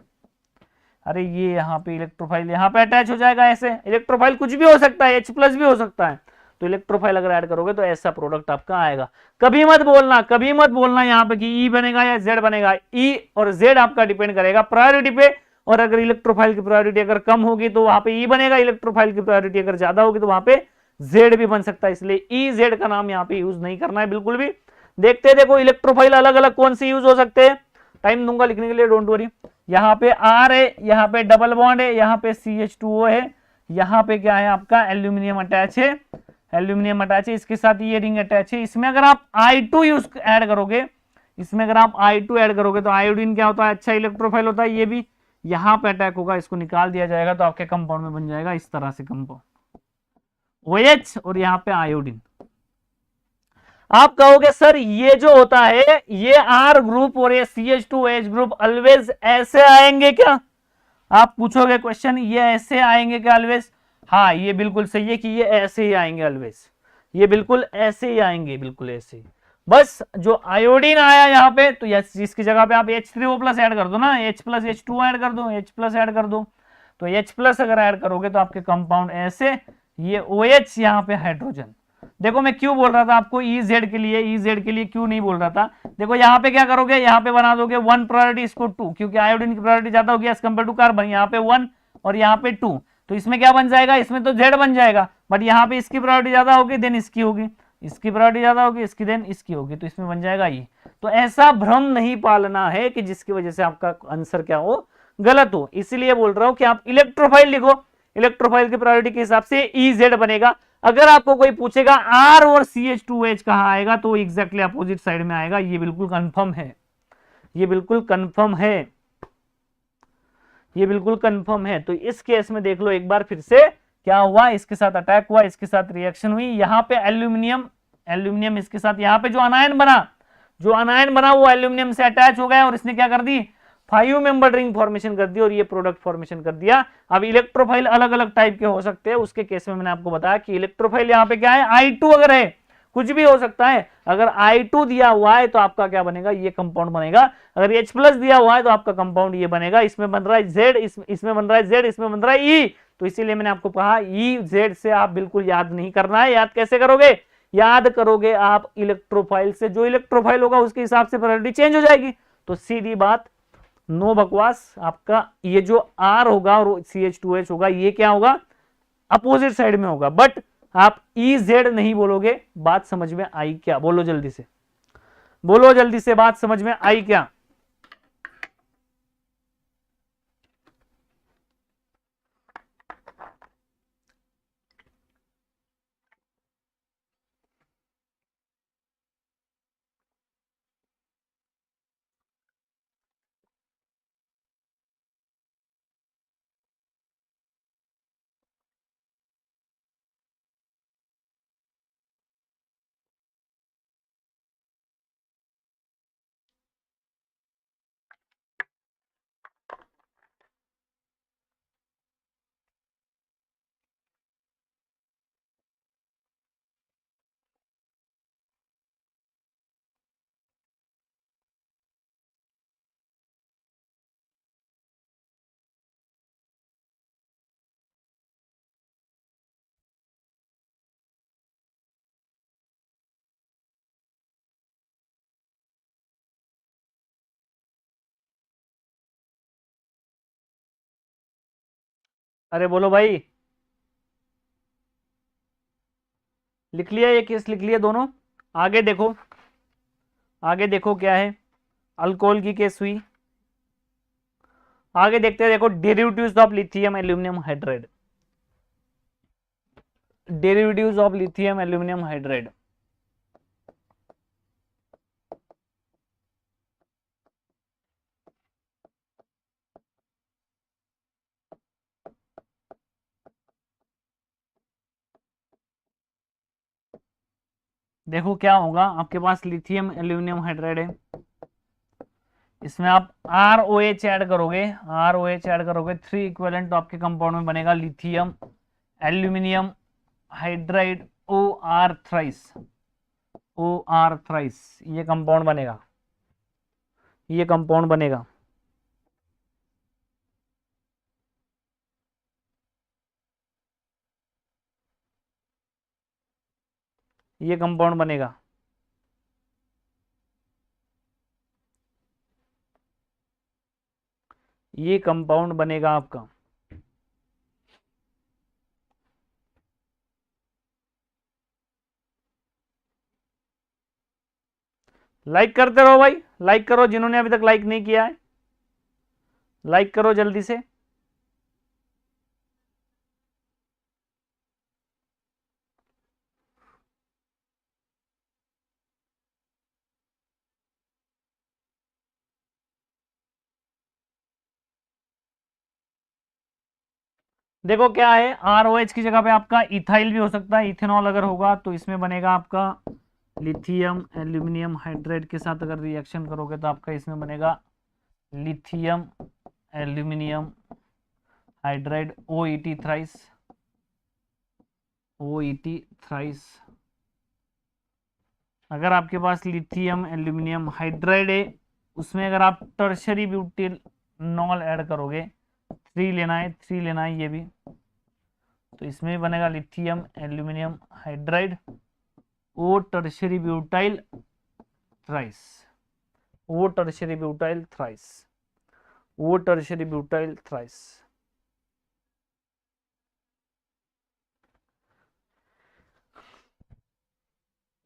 अरे ये यहाँ पे इलेक्ट्रोफाइल यहाँ पे अटैच हो जाएगा ऐसे। इलेक्ट्रोफाइल कुछ भी हो सकता है, H+ भी हो सकता है, तो इलेक्ट्रोफाइल अगर ऐड करोगे तो ऐसा प्रोडक्ट आपका आएगा। कभी मत बोलना, कभी मत बोलना यहाँ पे कि E बनेगा या Z बनेगा, E और Z आपका डिपेंड करेगा प्रायोरिटी पे, और अगर इलेक्ट्रोफाइल की प्रायोरिटी अगर कम होगी तो वहां पे E बनेगा, इलेक्ट्रोफाइल की प्रायोरिटी अगर ज्यादा होगी तो वहां पे Z भी बन सकता है, इसलिए EZ का नाम यहाँ पे यूज नहीं करना है बिल्कुल भी। देखते देखो इलेक्ट्रोफाइल अलग अलग कौन से यूज हो सकते हैं, टाइम दूंगा लिखने के लिए, डोंट वरी। यहाँ पे R है, यहाँ पे डबल बॉन्ड है, यहाँ पे CH2O है, यहाँ पे क्या है आपका एल्यूमिनियम अटैच है, एल्यूमिनियम अटैच है, इसके साथ ये रिंग अटैच है। इसमें अगर आप I2 यूज ऐड करोगे, इसमें अगर आप I2 ऐड करोगे तो आयोडीन क्या होता है, अच्छा इलेक्ट्रोफाइल होता है, ये भी यहाँ पे अटैक होगा, इसको निकाल दिया जाएगा तो आपके कंपाउंड में बन जाएगा इस तरह से कंपाउंड OH और यहाँ पे आयोडीन। आप कहोगे सर ये जो होता है ये R ग्रुप और ये CH2OH ग्रुप ऑलवेज ऐसे आएंगे क्या, आप पूछोगे क्वेश्चन, ये ऐसे आएंगे क्या ऑलवेज? हाँ ये बिल्कुल सही है कि ये ऐसे ही आएंगे ऑलवेज, ये बिल्कुल ऐसे ही आएंगे, बिल्कुल ऐसे ही। बस जो आयोडीन आया यहाँ पे, तो इसकी जगह पे आप H3O+ ऐड कर दो ना, H+H2 ऐड कर दो, H+ ऐड कर दो, तो H+ अगर ऐड करोगे तो आपके कंपाउंड ऐसे, ये OH यहाँ पे हाइड्रोजन। देखो मैं क्यों बोल रहा था आपको EZ के लिए, EZ के लिए क्यों नहीं बोल रहा था, देखो यहाँ पे क्या करोगे, यहाँ पे बना दोगे 1 प्रायोरिटी, इसको 2, क्योंकि आयोडीन की प्रायोरिटी ज्यादा होगी एज कंपेयर टू कार्बन, यहाँ पे 1 और यहाँ पे 2, तो इसमें क्या बन जाएगा, इसमें तो Z बन जाएगा, बट यहाँ पे इसकी प्रायोरिटी ज्यादा होगी देन इसकी होगी, इसकी प्रायोरिटी ज्यादा होगी इसकी देन इसकी होगी, तो इसमें बन जाएगा ये। तो ऐसा भ्रम नहीं पालना है कि जिसकी वजह से आपका आंसर क्या हो, गलत हो, इसीलिए बोल रहा हूं कि आप इलेक्ट्रोफाइल लिखो, इलेक्ट्रोफाइल की प्रायोरिटी के हिसाब से EZ बनेगा। अगर आपको कोई पूछेगा R और CH2H कहां आएगा तो एग्जैक्टली अपोजिट साइड में आएगा, ये बिल्कुल कंफर्म है, ये बिल्कुल कंफर्म है, ये बिल्कुल कंफर्म है। तो इस केस में देख लो एक बार फिर से क्या हुआ, इसके साथ अटैक हुआ, इसके साथ रिएक्शन हुई, यहां पे एल्यूमिनियम, एल्यूमिनियम इसके साथ, यहां पे जो अनायन बना, जो अनायन बना वो एल्यूमिनियम से अटैच हो गया और इसने क्या कर दी, 5 मेंबर रिंग फॉर्मेशन कर दी और ये प्रोडक्ट फॉर्मेशन कर दिया। अब इलेक्ट्रोफाइल अलग अलग टाइप के हो सकते हैं, उसके केस में मैंने आपको बताया कि इलेक्ट्रोफाइल यहाँ पे क्या है, I2 अगर है, कुछ भी हो सकता है, अगर I2 दिया हुआ है तो आपका क्या बनेगा, ये कंपाउंड बनेगा। अगर H+ दिया हुआ है तो आपका कंपाउंड ये बनेगा, इसमें बन रहा है Z, इसमें बन रहा है Z, इसमें बन रहा है E, तो इसीलिए मैंने आपको कहा EZ से आप बिल्कुल याद नहीं करना है। याद कैसे करोगे, याद करोगे आप इलेक्ट्रोफाइल से, जो इलेक्ट्रोफाइल होगा उसके हिसाब से प्रायोरिटी चेंज हो जाएगी। तो सीधी बात, नो बकवास, आपका ये जो R होगा और CH2H होगा ये क्या होगा, अपोजिट साइड में होगा, बट आप EZ नहीं बोलोगे। बात समझ में आई क्या, बोलो जल्दी से, बोलो जल्दी से, बात समझ में आई क्या। अरे बोलो भाई, लिख लिया ये केस, लिख लिया दोनों। आगे देखो, आगे देखो क्या है, अल्कोहल की केस हुई, आगे देखते हैं। देखो derivatives of lithium aluminium hydride, derivatives of lithium aluminium hydride, देखो क्या होगा, आपके पास लिथियम एल्यूमिनियम हाइड्राइड है, इसमें आप ROH ऐड करोगे, ROH ऐड करोगे, 3 इक्विवेलेंट तो आपके कंपाउंड में बनेगा lithium aluminium hydride OR thrice, OR thrice, ये कंपाउंड बनेगा, ये कंपाउंड बनेगा। ये कंपाउंड बनेगा, ये कंपाउंड बनेगा आपका। लाइक करते रहो भाई, लाइक करो, जिन्होंने अभी तक लाइक नहीं किया है लाइक करो जल्दी से। देखो क्या है, ROH की जगह पे आपका इथाइल भी हो सकता है, इथेनॉल अगर होगा तो इसमें बनेगा आपका लिथियम एल्यूमिनियम हाइड्राइड के साथ अगर रिएक्शन करोगे तो आपका इसमें बनेगा lithium aluminium hydride OET thrice, OET thrice. अगर आपके पास लिथियम एल्यूमिनियम हाइड्राइड है, उसमें अगर आप टर्शरी ब्यूटेनॉल ऐड करोगे, 3 लेना है, 3 लेना है ये भी, तो इसमें बनेगा लिथियम एल्यूमिनियम हाइड्राइड ओ टर्शरी ब्यूटाइल थ्राइस, ओ टर्शरी ब्यूटाइल थ्राइस, ओ टर्शरी ब्यूटाइल थ्राइस।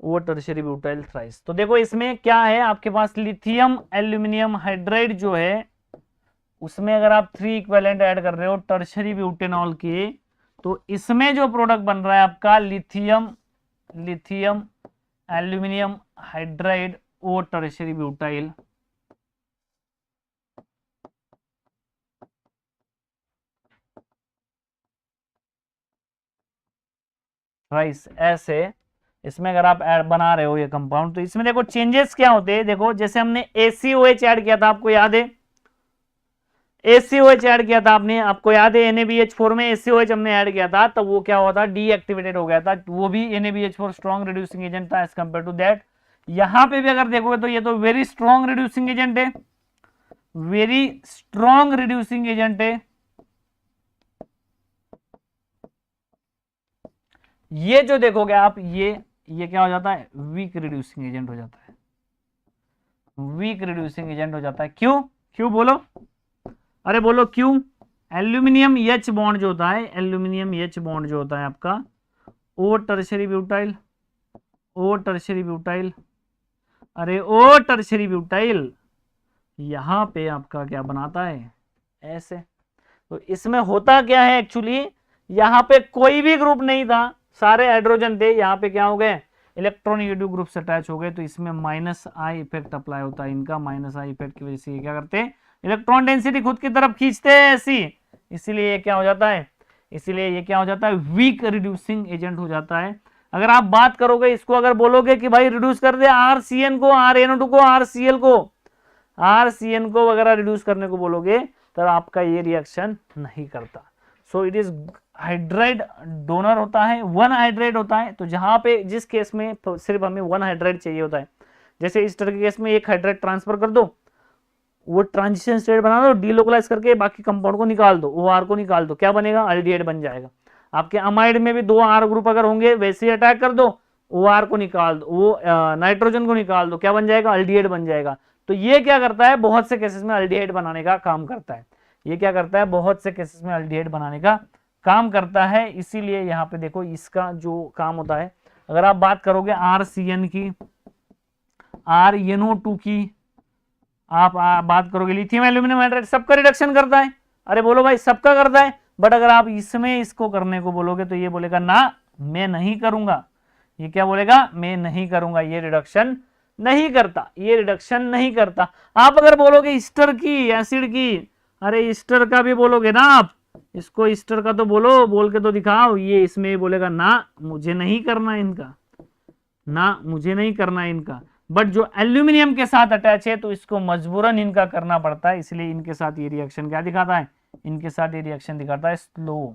वो टर्शरी ब्यूटाइल थ्राइस। तो देखो इसमें क्या है, आपके पास लिथियम एल्यूमिनियम हाइड्राइड जो है उसमें अगर आप 3 इक्विवेलेंट ऐड कर रहे हो टर्शरी ब्यूटेनॉल के, तो इसमें जो प्रोडक्ट बन रहा है आपका लिथियम एल्यूमिनियम हाइड्राइड और टर्शरी ब्यूटाइल। राइस ऐसे इसमें अगर आप ऐड बना रहे हो ये कंपाउंड, तो इसमें देखो चेंजेस क्या होते हैं। देखो जैसे हमने ACOH ऐड किया था, आपको याद है ACOH ऐड किया था आपने, आपको याद है NaBH4 में ACOH हमने ऐड किया था, तब वो क्या हुआ था, डीएक्टिवेटेड हो गया था। वो भी NaBH4 स्ट्रॉन्ग रिड्यूसिंग एजेंट था एज कंपेयर टू दैट। यहां पे भी अगर देखोगे तो ये तो वेरी स्ट्रॉन्ग रिड्यूसिंग एजेंट है, वेरी स्ट्रॉन्ग रिड्यूसिंग एजेंट है। ये जो देखोगे आप, ये क्या हो जाता है, वीक रिड्यूसिंग एजेंट हो जाता है, वीक रिड्यूसिंग एजेंट हो जाता है। क्यों क्यों बोलो, अरे बोलो क्यों। एल्यूमिनियम एच बॉन्ड जो होता है, एल्यूमिनियम एच बॉन्ड जो होता है आपका, ओ टर्शरी ब्यूटाइल, ओ टर्शरी ब्यूटाइल, अरे ओ टर्शरी ब्यूटाइल यहां पे आपका क्या बनाता है, ऐसे। तो इसमें होता क्या है एक्चुअली, यहां पे कोई भी ग्रुप नहीं था, सारे हाइड्रोजन थे, यहां पे क्या हो गए, इलेक्ट्रॉनिगेटिव ग्रुप से अटैच हो गए, तो इसमें माइनस आई इफेक्ट अप्लाई होता है इनका। माइनस आई इफेक्ट की वजह से ये क्या करते हैं, इलेक्ट्रॉन डेंसिटी खुद की तरफ खींचते हैं ऐसी, इसीलिए ये क्या हो जाता है, इसीलिए ये क्या हो जाता है, वीक रिड्यूसिंग एजेंट हो जाता है। अगर आप बात करोगे इसको, अगर बोलोगे कि भाई रिड्यूस कर दे RCN को, RNO2 को, RCl को, RCN को वगैरह रिड्यूस करने को बोलोगे, तो आपका ये रिएक्शन नहीं करता। So it is hydride donor होता है, वन हाइड्राइड होता है। तो जहां पे जिस केस में तो सिर्फ हमें वन हाइड्राइड चाहिए होता है, जैसे इस तरह के केस में एक हाइड्राइड ट्रांसफर कर दो, वो ट्रांजिशन स्टेट बना दो, डीलोकलाइज करके बाकी कंपाउंड को निकाल दो, OR को निकाल दो, क्या बनेगा, अल्डिहाइड बन जाएगा। आपके अमाइड में भी 2 R ग्रुप अगर होंगे, वैसे ही अटैक कर दो, OR को निकाल दो, वो नाइट्रोजन को निकाल दो, क्या बन जाएगा, अल्डिहाइड बन जाएगा। तो ये क्या करता है, बहुत से केसेस में अल्डिहाइड बनाने का काम करता है। ये क्या करता है, बहुत से केसेस में अल्डिहाइड बनाने का काम करता है। इसीलिए यहाँ पे देखो इसका जो काम होता है, अगर आप बात करोगे RCN की, RNO2 की, आप बात करोगे लिथियम एल्यूमिनियम हाइड्राइड, सबका रिडक्शन करता है। अरे बोलो भाई सबका करता है, बट अगर आप इसमें इसको करने को बोलोगे तो ये बोलेगा ना मैं नहीं करूंगा। ये क्या बोलेगा, मैं नहीं करूंगा, ये रिडक्शन नहीं करता, ये रिडक्शन नहीं करता। आप अगर बोलोगे ईस्टर की, एसिड की, अरे ईस्टर का भी बोलोगे ना आप, इसको ईस्टर का तो बोलो, बोल के तो दिखाओ, ये इसमें बोलेगा ना मुझे नहीं करना इनका, ना मुझे नहीं करना इनका। बट जो एल्यूमिनियम के साथ अटैच है तो इसको मजबूरन इनका करना पड़ता है, इसलिए इनके साथ ये रिएक्शन क्या दिखाता है, इनके साथ ये रिएक्शन दिखाता है स्लो,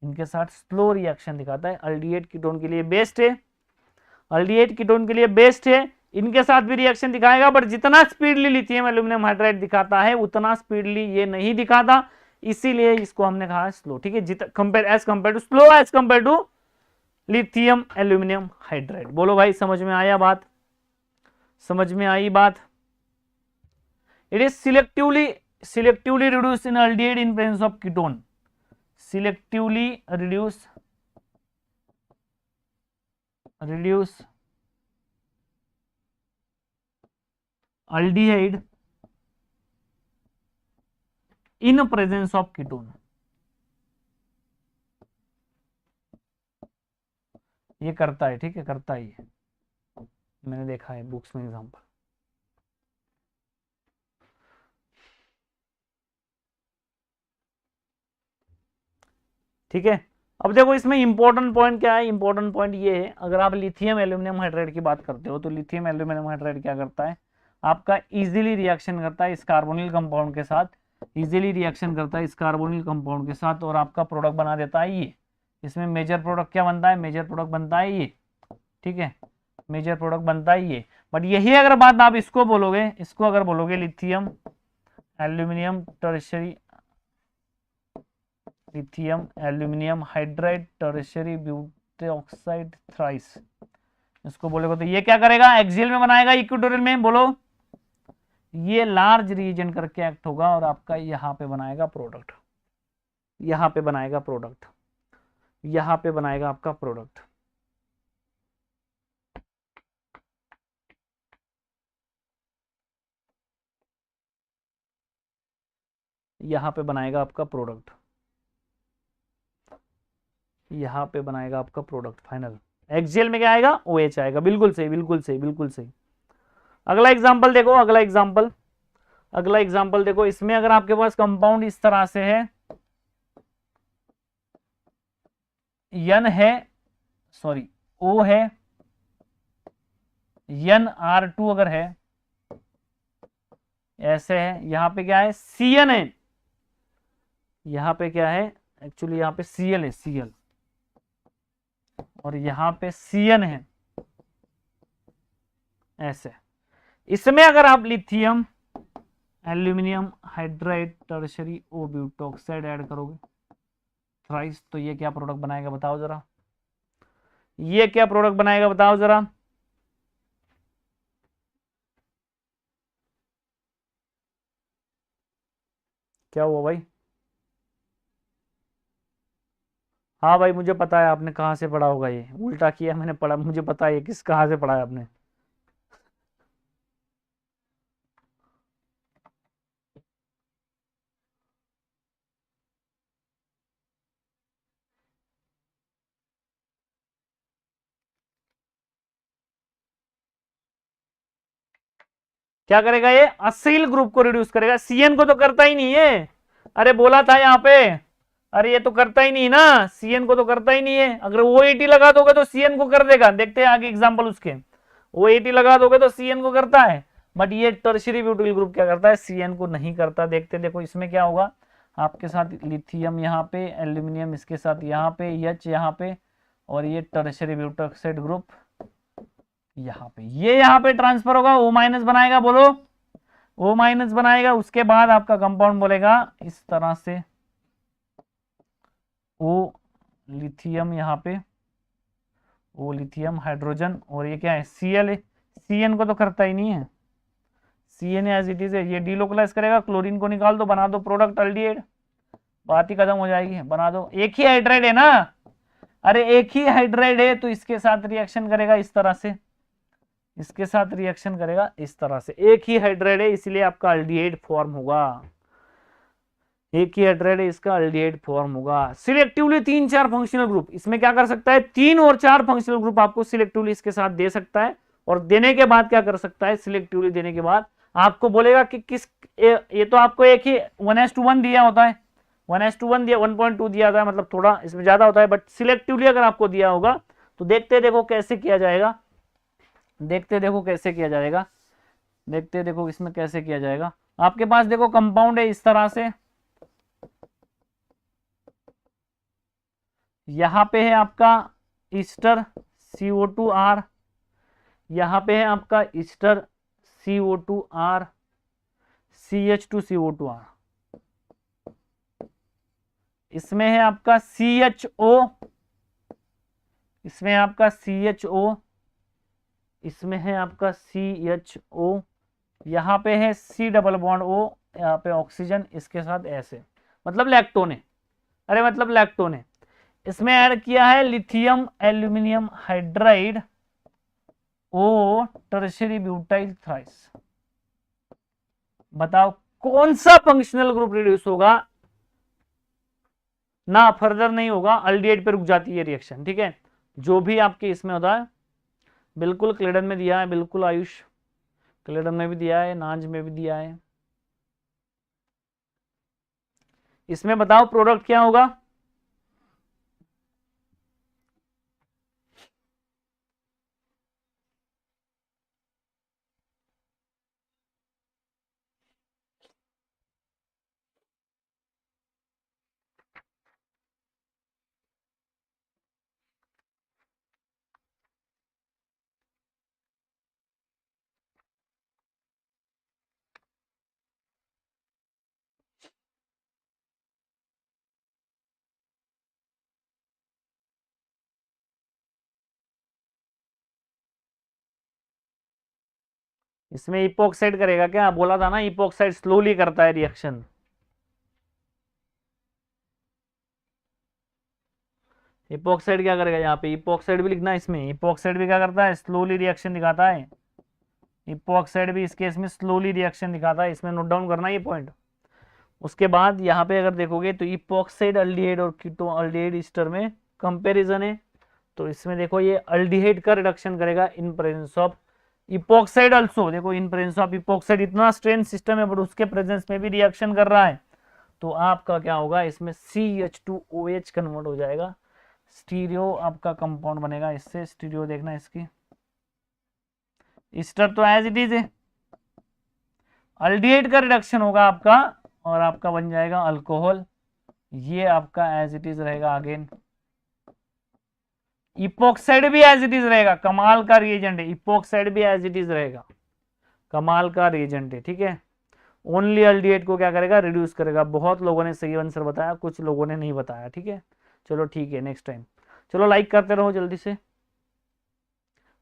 इनके साथ स्लो रिएक्शन दिखाता है। अल्डिहाइड कीटोन के लिए बेस्ट है, अल्डिहाइड कीटोन के लिए बेस्ट है, इनके साथ भी रिएक्शन दिखाएगा, बट जितना स्पीडली लिथियम एल्यूमिनियम हाइड्राइड दिखाता है उतना स्पीडली ये नहीं दिखाता, इसीलिए इसको हमने कहा स्लो। ठीक है, compare as compare to slow, as compare to lithium aluminium hydride. बोलो भाई समझ में आया बात, समझ में आई बात। It is selectively reduce in aldehyde in presence of ketone, selectively reduce aldehyde in presence of ketone. ये करता है, ठीक है, करता ही है, मैंने देखा है बुक्स में एग्जांपल। ठीक है, अब देखो इसमें इंपॉर्टेंट पॉइंट क्या है, इंपॉर्टेंट पॉइंट ये है, अगर आप लिथियम एल्यूमिनियम हाइड्राइड की बात करते हो तो लिथियम एल्यूमिनियम हाइड्राइड क्या करता है, आपका इजीली रिएक्शन करता है इस कार्बोनिल कंपाउंड के साथ, इजीली रिएक्शन करता है इस कार्बोनिल कंपाउंड के साथ, और आपका प्रोडक्ट बना देता है ये। इसमें मेजर प्रोडक्ट क्या बनता है, मेजर प्रोडक्ट बनता है ये, ठीक है, मेजर प्रोडक्ट बनता है ये। बट यही अगर बात आप इसको बोलोगे, इसको अगर बोलोगे lithium aluminium tertiary, lithium aluminium hydride tertiary butoxide thrice, इसको बोलेगा तो ये क्या करेगा, एक्सियल में बनाएगा, इक्वेटोरियल में, बोलो ये लार्ज रीजन करके एक्ट होगा और आपका यहाँ पे बनाएगा प्रोडक्ट, यहाँ पे बनाएगा प्रोडक्ट, यहाँ पे बनाएगा आपका प्रोडक्ट। यहाँ पे बनाएगा आपका प्रोडक्ट, यहाँ पे बनाएगा आपका प्रोडक्ट फाइनल। एक्सजेल में क्या आएगा, OH आएगा। बिल्कुल सही, बिल्कुल सही, बिल्कुल सही। अगला एग्जांपल देखो, अगला एग्जांपल, अगला एग्जांपल देखो। इसमें अगर आपके पास कंपाउंड इस तरह से है, N है, सॉरी O है, NR2 अगर है, ऐसे है, यहाँ पे क्या है, Cn है, यहाँ पे क्या है, एक्चुअली यहाँ पे Cl है, Cl, और यहाँ पे Cn है, ऐसे। इसमें अगर आप लिथियम एल्यूमिनियम हाइड्राइड टर्शरी ओ ब्यूटॉक्साइड ऐड करोगे थ्राइस, तो ये क्या प्रोडक्ट बनाएगा बताओ जरा, ये क्या प्रोडक्ट बनाएगा बताओ जरा। क्या हुआ भाई? हाँ भाई मुझे पता है, आपने कहाँ से पढ़ा होगा, ये उल्टा किया मैंने पढ़ा, मुझे पता है किस कहाँ से पढ़ा है आपने। क्या करेगा ये, असील ग्रुप को रिड्यूस करेगा, Cn को तो करता ही नहीं है। अरे बोला था यहाँ पे, अरे ये तो करता ही नहीं ना, Cn को तो करता ही नहीं है। अगर OAT लगा दोगे तो Cn को कर देगा, देखते हैं आगे एग्जांपल उसके। OAT लगा दोगे तो Cn को करता है, बट ये टर्शियरी ब्यूटिल ग्रुप क्या करता है, Cn को नहीं करता। देखते देखो इसमें क्या होगा, आपके साथ लिथियम यहाँ पे, एल्यूमिनियम इसके साथ यहाँ पे, H यहाँ पे, और ये टर्शियरी ब्यूटॉक्साइड ग्रुप यहाँ पे, ये यहाँ पे ट्रांसफर होगा, O माइनस बनाएगा, बोलो O माइनस बनाएगा। उसके बाद आपका कंपाउंड बोलेगा इस तरह से, O लिथियम यहाँ पे, O लिथियम हाइड्रोजन, और ये क्या है, Cl है। Cn को तो करता ही नहीं है, Cn एज इट इज है, ये डीलोकलाइज करेगा, क्लोरीन को निकाल दो, बना दो प्रोडक्ट अल्डिहाइड, बात ही खत्म हो जाएगी, बना दो। एक ही हाइड्राइड है ना, अरे एक ही हाइड्राइड है, तो इसके साथ रिएक्शन करेगा इस तरह से, इसके साथ रिएक्शन करेगा इस तरह से, एक ही हाइड्राइड है इसलिए आपका अल्डिहाइड फॉर्म होगा, एक ही हाइड्राइड है इसका अल्डिहाइड फॉर्म होगा। सिलेक्टिवली 3-4 फंक्शनल ग्रुप, इसमें क्या कर सकता है, 3 और 4 फंक्शनल ग्रुप आपको सिलेक्टिवली इसके साथ दे सकता है, और देने के बाद क्या कर सकता है, सिलेक्टिवली देने के बाद आपको बोलेगा कि किस, ये तो आपको एक ही 1:1 दिया होता है, 1:1 दिया, 1.2 दिया होता है, मतलब थोड़ा इसमें ज्यादा होता है, बट सिलेक्टिवली अगर आपको दिया होगा तो देखते देखो कैसे किया जाएगा, देखते देखो कैसे किया जाएगा, देखते देखो इसमें कैसे किया जाएगा। आपके पास देखो कंपाउंड है इस तरह से, यहां पे है आपका ईस्टर CO2R, यहां पे है आपका ईस्टर CO2R, CH2CO2R, इसमें है आपका CHO, इसमें आपका CHO, इसमें है आपका CHO, यहाँ पे है C डबल बॉन्ड O, यहाँ पे ऑक्सीजन, इसके साथ ऐसे, मतलब लैक्टोन है, अरे मतलब लैक्टोन है। इसमें ऐड किया है lithium aluminium hydride O tertiary butyl thrice, बताओ कौन सा फंक्शनल ग्रुप रिड्यूस होगा, ना फर्दर नहीं होगा, अल्डिहाइड पे रुक जाती है रिएक्शन, ठीक है। जो भी आपके इसमें होता है, बिल्कुल क्लेडन में दिया है, बिल्कुल आयुष क्लेडन में भी दिया है, नाज में भी दिया है। इसमें बताओ प्रोडक्ट क्या होगा, इसमें इपोक्साइड करेगा क्या, बोला था ना इपोक्साइड स्लोली करता है रिएक्शन। इपोक्साइड क्या करेगा, यहाँ पे इपोक्साइड भी लिखना है, इसमें इपोक्साइड भी क्या करता है, स्लोली रिएक्शन दिखाता है, इपोक्साइड भी इस केस में स्लोली रिएक्शन दिखाता है, इसमें नोट डाउन करना ये पॉइंट। उसके बाद यहाँ पे अगर देखोगे तो इपॉक्साइड अल्डिहाइड और कीटोन अल्डिहाइड ईस्टर में कंपैरिजन है, तो इसमें देखो ये अल्डिहाइड का रिडक्शन करेगा in presence of epoxide also. देखो इन प्रेजेंस ऑफ इपॉक्साइड इतना स्ट्रेन सिस्टम है बट उसके प्रेजेंस में भी रिएक्शन कर रहा है, तो आपका क्या होगा इसमें CH2OH कन्वर्ट हो जाएगा, स्टीरियो आपका कंपाउंड बनेगा इससे। स्टीरियो देखना इसकी, ईस्टर तो एज इट इज है, अल्डिहाइड का रिडक्शन होगा आपका और आपका बन जाएगा अल्कोहल, ये आपका एज इट इज रहेगा। अगेन इपॉक्साइड भी एज इट इज रहेगा, कमाल का रिएजेंट है, इपॉक्साइड भी एज इट इज रहेगा, कमाल का रिएजेंट है, ठीक है। ओनली अल्डिहाइड को क्या करेगा, रिड्यूस करेगा। बहुत लोगों ने सही आंसर बताया, कुछ लोगों ने नहीं बताया, ठीक है। चलो ठीक है, नेक्स्ट टाइम। चलो लाइक करते रहो जल्दी से।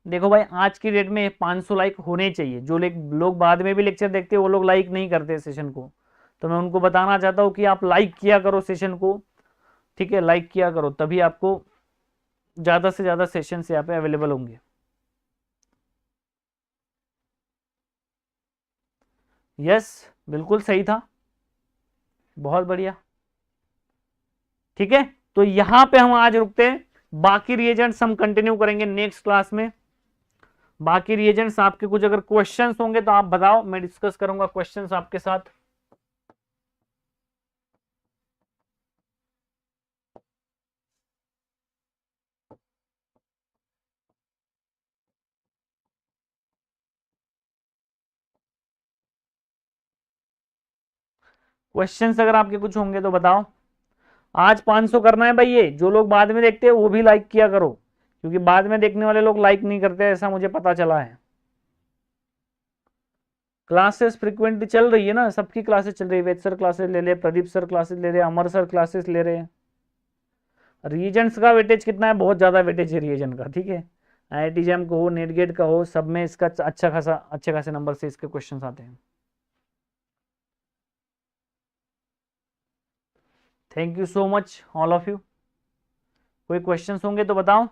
देखो भाई आज की डेट में 500 लाइक होने चाहिए। जो लोग बाद में भी लेक्चर देखते हैं वो लोग लाइक नहीं करते सेशन को, तो मैं उनको बताना चाहता हूँ कि आप लाइक किया करो सेशन को, ठीक है, लाइक किया करो, तभी आपको ज्यादा से ज्यादा सेशन यहाँ पे अवेलेबल होंगे। यस बिल्कुल सही था, बहुत बढ़िया, ठीक है। तो यहां पे हम आज रुकते हैं, बाकी रिएजेंट्स हम कंटिन्यू करेंगे नेक्स्ट क्लास में। बाकी रिएजेंट्स आपके कुछ अगर क्वेश्चंस होंगे तो आप बताओ, मैं डिस्कस करूंगा क्वेश्चंस आपके साथ। क्वेश्चंस अगर आपके कुछ होंगे तो बताओ। आज 500 करना है भाई, ये जो लोग बाद में देखते हैं वो भी लाइक किया करो, क्योंकि बाद में देखने वाले लोग लाइक नहीं करते, ऐसा मुझे पता चला है। क्लासेस फ्रिक्वेंटली चल रही है ना, सबकी क्लासेस चल रही है, वेद सर क्लासेस ले रहे, प्रदीप सर क्लासेस ले रहे, अमर सर क्लासेस ले रहे हैं। रिएजेंट्स का वेटेज कितना है, बहुत ज्यादा वेटेज है रिएजेंट का, ठीक है। IIT जैम को हो, नेट गेट का हो, सब में इसका अच्छे खासे नंबर से इसके क्वेश्चंस आते हैं। Thank you so much all of you. कोई क्वेश्चंस होंगे तो बताओ।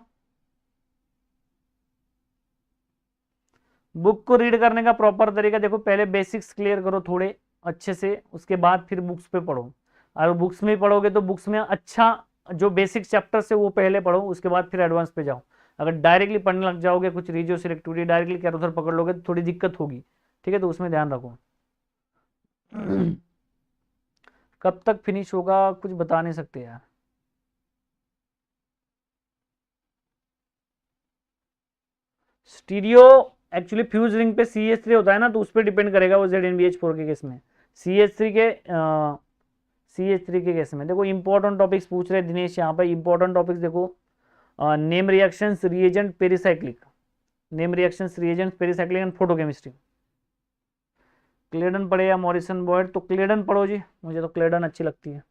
बुक को रीड करने का प्रॉपर तरीका देखो, पहले बेसिक्स क्लियर करो थोड़े अच्छे से, उसके बाद फिर बुक्स पे पढ़ो। अगर बुक्स में पढ़ोगे तो बुक्स में अच्छा जो बेसिक चैप्टर्स है वो पहले पढ़ो, उसके बाद फिर एडवांस पे जाओ। अगर डायरेक्टली पढ़ने लग जाओगे कुछ रीजियो सिलेक्टिविटी डायरेक्टली कैरोसर पकड़ लोगे तो थोड़ी दिक्कत होगी, ठीक है, तो उसमें ध्यान रखो। कब तक फिनिश होगा कुछ बता नहीं सकते यार। स्टीरियो एक्चुअली फ्यूज रिंग पे CH3 होता है ना, तो उस पर डिपेंड करेगा वो ZnBH4 के केस में। CH3 के CH3 के केस में देखो इंपॉर्टेंट टॉपिक्स पूछ रहे दिनेश यहाँ पे। इंपॉर्टेंट टॉपिक्स देखो, name reactions reagent pericyclic, name reactions reagent pericyclic and photochemistry. Clayden पढ़े या मॉरिसन बॉयड, तो क्लेडन पढ़ो जी, मुझे तो क्लेडन अच्छी लगती है।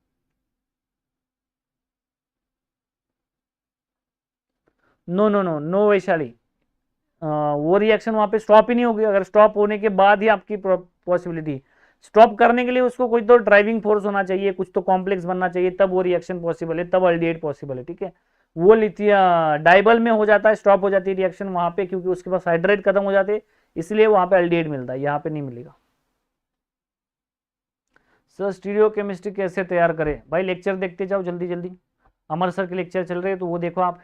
No no no no Vaishali, वो रिएक्शन वहां पे स्टॉप ही नहीं होगी। अगर स्टॉप होने के बाद ही आपकी पॉसिबिलिटी, स्टॉप करने के लिए उसको कोई तो ड्राइविंग फोर्स होना चाहिए, कुछ तो कॉम्प्लेक्स बनना चाहिए, तब वो रिएक्शन पॉसिबल है, तब अल्डिहाइड पॉसिबल है, ठीक है। वो लिथियम डाइबल में हो जाता है, स्टॉप हो जाती है रिएक्शन वहां पे, क्योंकि उसके पास हाइड्रेट खत्म हो जाते, इसलिए वहां पे अल्डिहाइड मिलता है, यहाँ पे नहीं मिलेगा। सर स्टीरियो केमिस्ट्री कैसे तैयार करें, भाई लेक्चर देखते जाओ जल्दी जल्दी, अमर सर के लेक्चर चल रहे हैं तो वो देखो आप।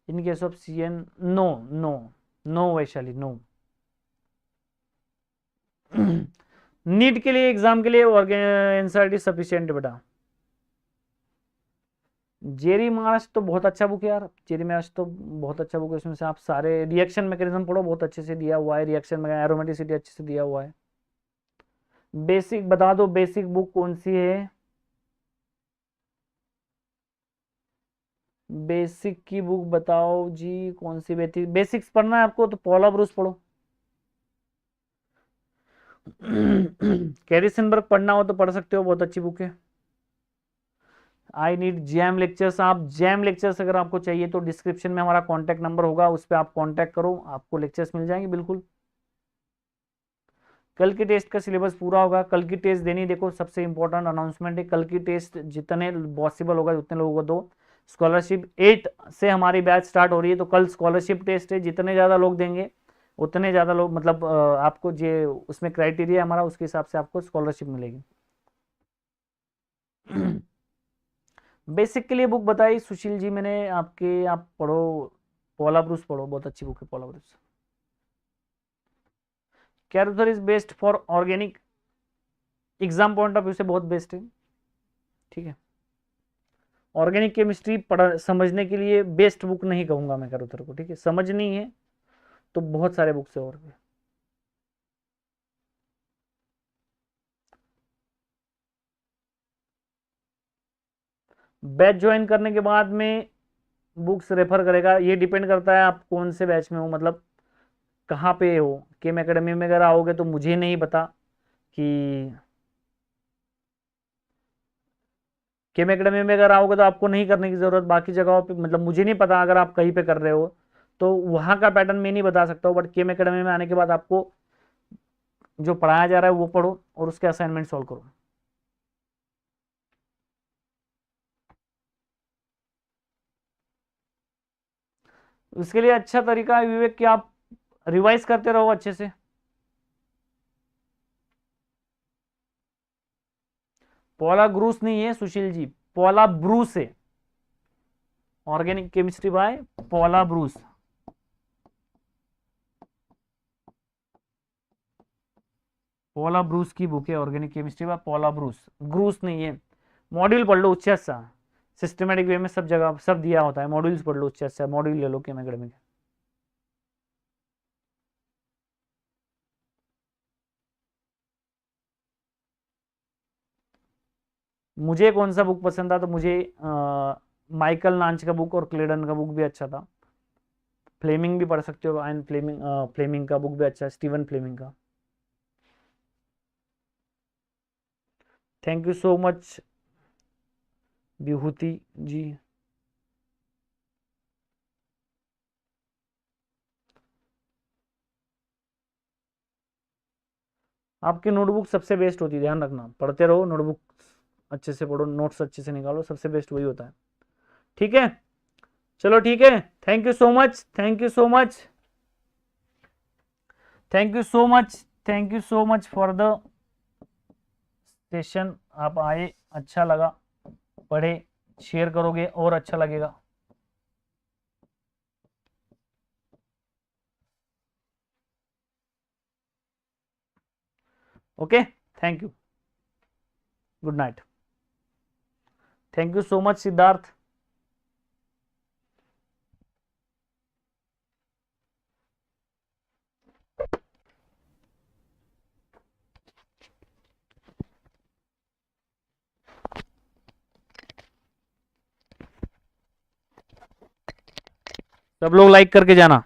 In case of CN no no no Vaishali no. NEET के लिए एग्जाम के लिए एनसीईआरटी सफिशिएंट बेटा। जेरी मार्च तो बहुत अच्छा बुक है यार, जेरी मार्च तो बहुत अच्छा बुक है, उसमें से आप सारे रिएक्शन मैकेनिज्म पढ़ो, बहुत अच्छे से दिया हुआ है, रिएक्शन में एरोमेटिसिटी अच्छे से दिया हुआ है। बेसिक बता दो, बेसिक बुक कौन सी है, बेसिक की बुक बताओ जी, कौन सी बेसिक्स पढ़ना है आपको तो पॉला ब्रूस पढ़ो। कैरिसनबर्ग पढ़ना हो तो पढ़ सकते हो, बहुत अच्छी बुक है। आई नीड जैम लेक्चर्स, आप जैम लेक्चर्स अगर आपको चाहिए तो डिस्क्रिप्शन में हमारा कॉन्टैक्ट नंबर होगा, उस पर आप कॉन्टैक्ट करो, आपको लेक्चर्स मिल जाएंगे बिल्कुल। कल के टेस्ट का सिलेबस पूरा होगा, कल की टेस्ट देनी, देखो सबसे इंपॉर्टेंट अनाउंसमेंट है, कल की टेस्ट जितने पॉसिबल होगा उतने लोगों को दो। स्कॉलरशिप 8 से हमारी बैच स्टार्ट हो रही है, तो कल स्कॉलरशिप टेस्ट है, जितने ज़्यादा लोग देंगे उतने ज़्यादा लोग मतलब आपको जो उसमें क्राइटेरिया हमारा उसके हिसाब से आपको स्कॉलरशिप मिलेगी। बेसिक के लिए बुक बताई सुशील जी मैंने आपके, आप पढ़ो पॉला ब्रूस पढ़ो, बहुत अच्छी बुक है Paula Bruice. Carruther is best for organic, exam point of view से बहुत बेस्ट है, ठीक है। ऑर्गेनिक केमिस्ट्री पढ़ समझने के लिए बेस्ट बुक नहीं कहूंगा मैं कैरुथर को, ठीक है। समझनी है तो बहुत सारे बुक्स है और भी। बैच ज्वाइन करने के बाद में बुक्स रेफर करेगा, ये डिपेंड करता है आप कौन से बैच में हो, मतलब कहाँ पे हो। केम एकेडमी में अगर आओगे तो मुझे नहीं पता कि केम एकेडमी में अगर आओगे तो आपको नहीं करने की जरूरत, बाकी जगहों पे मतलब मुझे नहीं पता अगर आप कहीं पे कर रहे हो तो वहां का पैटर्न मैं नहीं बता सकता हूँ, बट केम एकेडमी में आने के बाद आपको जो पढ़ाया जा रहा है वो पढ़ो और उसके असाइनमेंट सॉल्व करो। इसके लिए अच्छा तरीका है विवेक कि आप रिवाइज करते रहो अच्छे से। पॉला ग्रूस नहीं है सुशील जी, पॉला ब्रूस है, organic chemistry bye पॉला Bruce. पॉला Bruce की बुक है organic chemistry bye पॉला Bruce, gross नहीं है। मॉड्यूल पढ़ लो उससे अच्छा, सिस्टमेटिक वे में सब जगह सब दिया होता है, मॉड्यूल्स पढ़ लो उससे अच्छा, मॉड्यूल ले लो केम एकेडमी के। मुझे कौन सा बुक पसंद था तो मुझे माइकल नांच का बुक और क्लेडन का बुक भी अच्छा था। फ्लेमिंग भी पढ़ सकते हो, एंड फ्लेमिंग फ्लेमिंग का बुक भी अच्छा है, स्टीवन फ्लेमिंग का। थैंक यू सो मच विभूति जी। आपकी नोटबुक सबसे बेस्ट होती है, ध्यान रखना, पढ़ते रहो, नोटबुक अच्छे से पढ़ो, नोट्स अच्छे से निकालो, सबसे बेस्ट वही होता है, ठीक है। चलो ठीक है, thank you so much, thank you so much, thank you so much, thank you so much for the session. आप आए, अच्छा लगा, पढ़े, शेयर करोगे और अच्छा लगेगा। Okay, thank you, good night. Thank you so much Siddharth. सब लोग लाइक करके जाना।